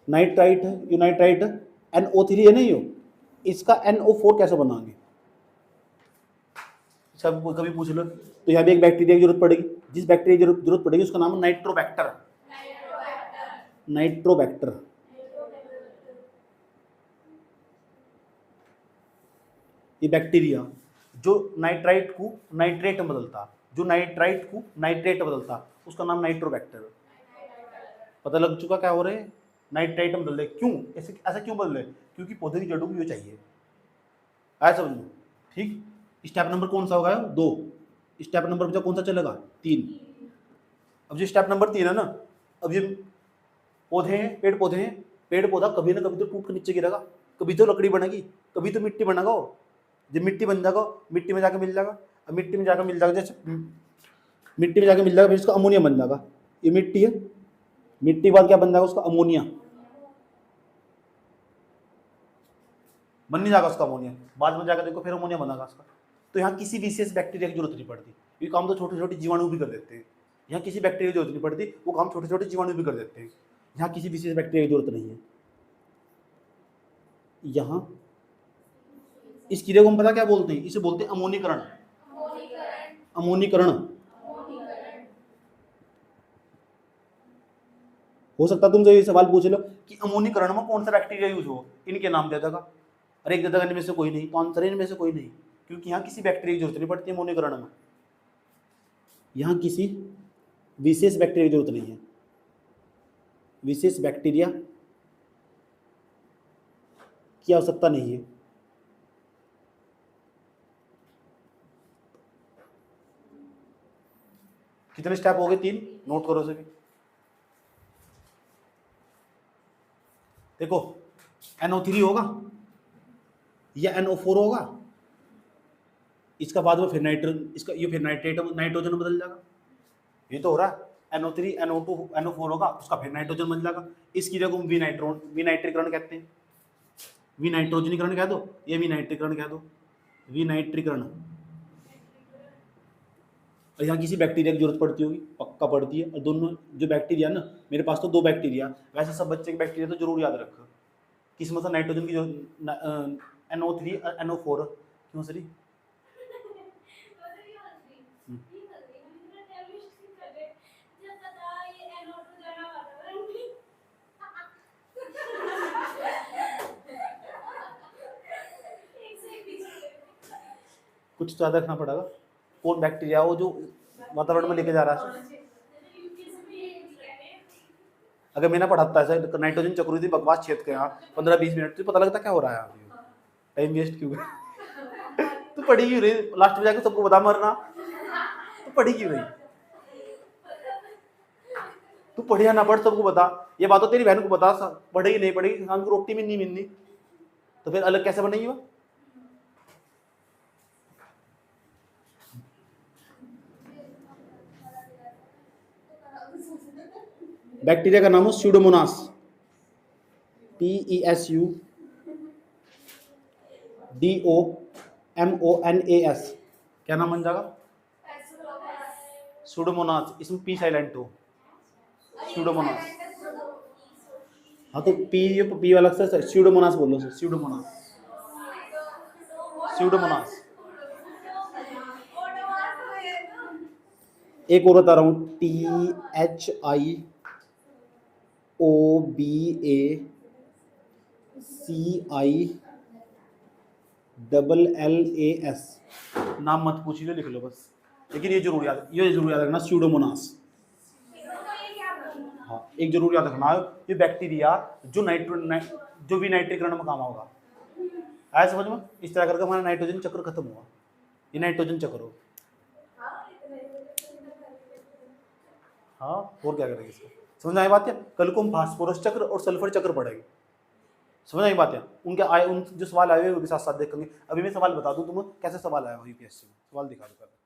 नाइट्राइट है, ये नाइट्राइट NO3 है नहीं, इसका NO4 कैसे बनाएंगे? सब कभी पूछ लो। तो यहाँ भी एक बैक्टीरिया की जरूरत पड़ेगी। जिस बैक्टीरिया की जरूरत पड़ेगी उसका नाम है नाइट्रोबैक्टर। नाइट्रोबैक्टर। ये बैक्टीरिया जो नाइट्राइट को नाइट्रेट में बदलता, जो नाइट्राइट को नाइट्रेट में बदलता, उसका नाम नाइट्रोबैक्टर। पता लग चुका क्या हो रहे हैं? नाइट्राइट में बदल रहे। क्यों ऐसा क्यों बदल रहे? क्योंकि पौधे की जड़ों को ये चाहिए। आया समझ में? ठीक। स्टेप नंबर कौन सा होगा? 2। स्टेप नंबर बचा कौन सा चलेगा? 3। अब जो स्टेप नंबर 3 है ना, अब ये पौधे हैं, पेड़ पौधे हैं। पेड़ पौधा कभी ना कभी तो टूट कर नीचे गिरेगा, कभी तो लकड़ी बनेगी, कभी तो मिट्टी बनेगा। जब मिट्टी बन जाएगा, मिट्टी में जाकर मिल जाएगा। अब मिट्टी में जाकर मिल जाएगा, जैसे मिट्टी में जाकर मिल जाएगा, फिर उसका अमोनिया बन जाएगा। ये मिट्टी है, मिट्टी के बाद क्या बन जाएगा? उसका अमोनिया बन नहीं जाएगा, उसका अमोनिया बाद में जाकर देखो फिर अमोनिया बनेगा उसका। तो यहाँ किसी विशेष बैक्टीरिया की जरूरत नहीं पड़ती, ये काम तो छोटे छोटे जीवाणु भी कर देते हैं। यहाँ किसी बैक्टीरिया की जरूरत नहीं पड़ती, वो काम छोटे छोटे जीवाणु भी कर देते हैं। यहाँ किसी विशेष बैक्टीरिया की जरूरत नहीं है। यहाँ इस क्रिया को हम पता क्या बोलते हैं? इसे बोलते हैं अमोनीकरण। अमोनीकरण। हो सकता है तुमसे ये सवाल पूछ लो कि अमोनीकरण में कौन सा बैक्टीरिया यूज हो, इनके नाम दे देगा। अरे एक दे देगा इनमें से कोई नहीं, तो आंसर इनमें से कोई नहीं, क्योंकि यहाँ किसी बैक्टीरिया की जरूरत नहीं पड़ती अमोनीकरण में। यहाँ किसी विशेष बैक्टीरिया की जरूरत नहीं है। विशेष बैक्टीरिया की आवश्यकता नहीं है। कितने स्टेप हो गए? 3। नोट करो सभी। देखो NO3 होगा या NO4 होगा, इसका बाद में फिर नाइट्रोजन, इसका ये फिर नाइट्रोजन में बदल जाएगा। ये तो हो रहा है। NO3 NO2 NO4 होगा, उसका फिर नाइट्रोजन बन जाएगा। इस क्रिया को विनाइट्रीकरण कहते हैं। विनाइट्रोजनीकरण कह दो, ये विनाइट्रीकरण कह दो, विनाइट्रीकरण। और यहाँ किसी बैक्टीरिया की जरूरत पड़ती होगी, पक्का पड़ती है। और दोनों जो बैक्टीरिया ना, मेरे पास तो 2 बैक्टीरिया, वैसे सब बच्चे के बैक्टीरिया तो जरूर याद रखो। किसमें से नाइट्रोजन की जरूरत? NO3 और NO4 क्यों सरी? कुछ तो याद रखना पड़ेगा। कौन बैक्टीरिया हो जो वातावरण में लेके जा रहा है? अगर मैंने पढ़ाता है नाइट्रोजन चक्र थी बकवास छेद के यहाँ 15-20 मिनट, तो पता लगता क्या हो रहा है? टाइम वेस्ट क्यों? तू पढ़ी क्यों रही? लास्ट में जाकर सबको बता मरना, तो पढ़ी क्यों रही? तू पढ़े या ना पढ़ सबको बता, ये बात तो तेरी बहन को बता, पढ़ेगी नहीं पढ़ेगी, शाम को रोटी मिलनी मिलनी, तो फिर अलग कैसे बनेगी वो? बैक्टीरिया का नाम है स्यूडोमोनास, PESUDOMONAS। क्या नाम बन जाएगा? स्यूडोमोनास, इसमें पी साइलेंट हो, स्यूडोमोनास। हाँ तो पी वाला अक्षर स्यूडोमोनास बोलो, स्यूडोमोनास, स्यूडोमोनास। एक और बता रहा हूँ, THIOBACILLAS। नाम मत पूछिए, लिख लो बस, लेकिन ये जरूर याद रखना, स्यूडोमोनास। हाँ एक जरूर याद रखना, ये बैक्टीरिया जो विनाइट्रीकरण में काम होगा। आया समझ में? इस तरह करके हमारा नाइट्रोजन चक्र खत्म हुआ, ये नाइट्रोजन चक्र हो। हाँ और क्या करेंगे इसको, समझ आई बात है? कल को हम फास्फोरस चक्र और सल्फर चक्र पढ़ेंगे, समझ आई बात है? उन जो सवाल आए हुए वो भी साथ साथ देखेंगे। अभी मैं सवाल बता दूं तुम्हें कैसे सवाल आया हो यूपीएससी में, सवाल दिखा दो।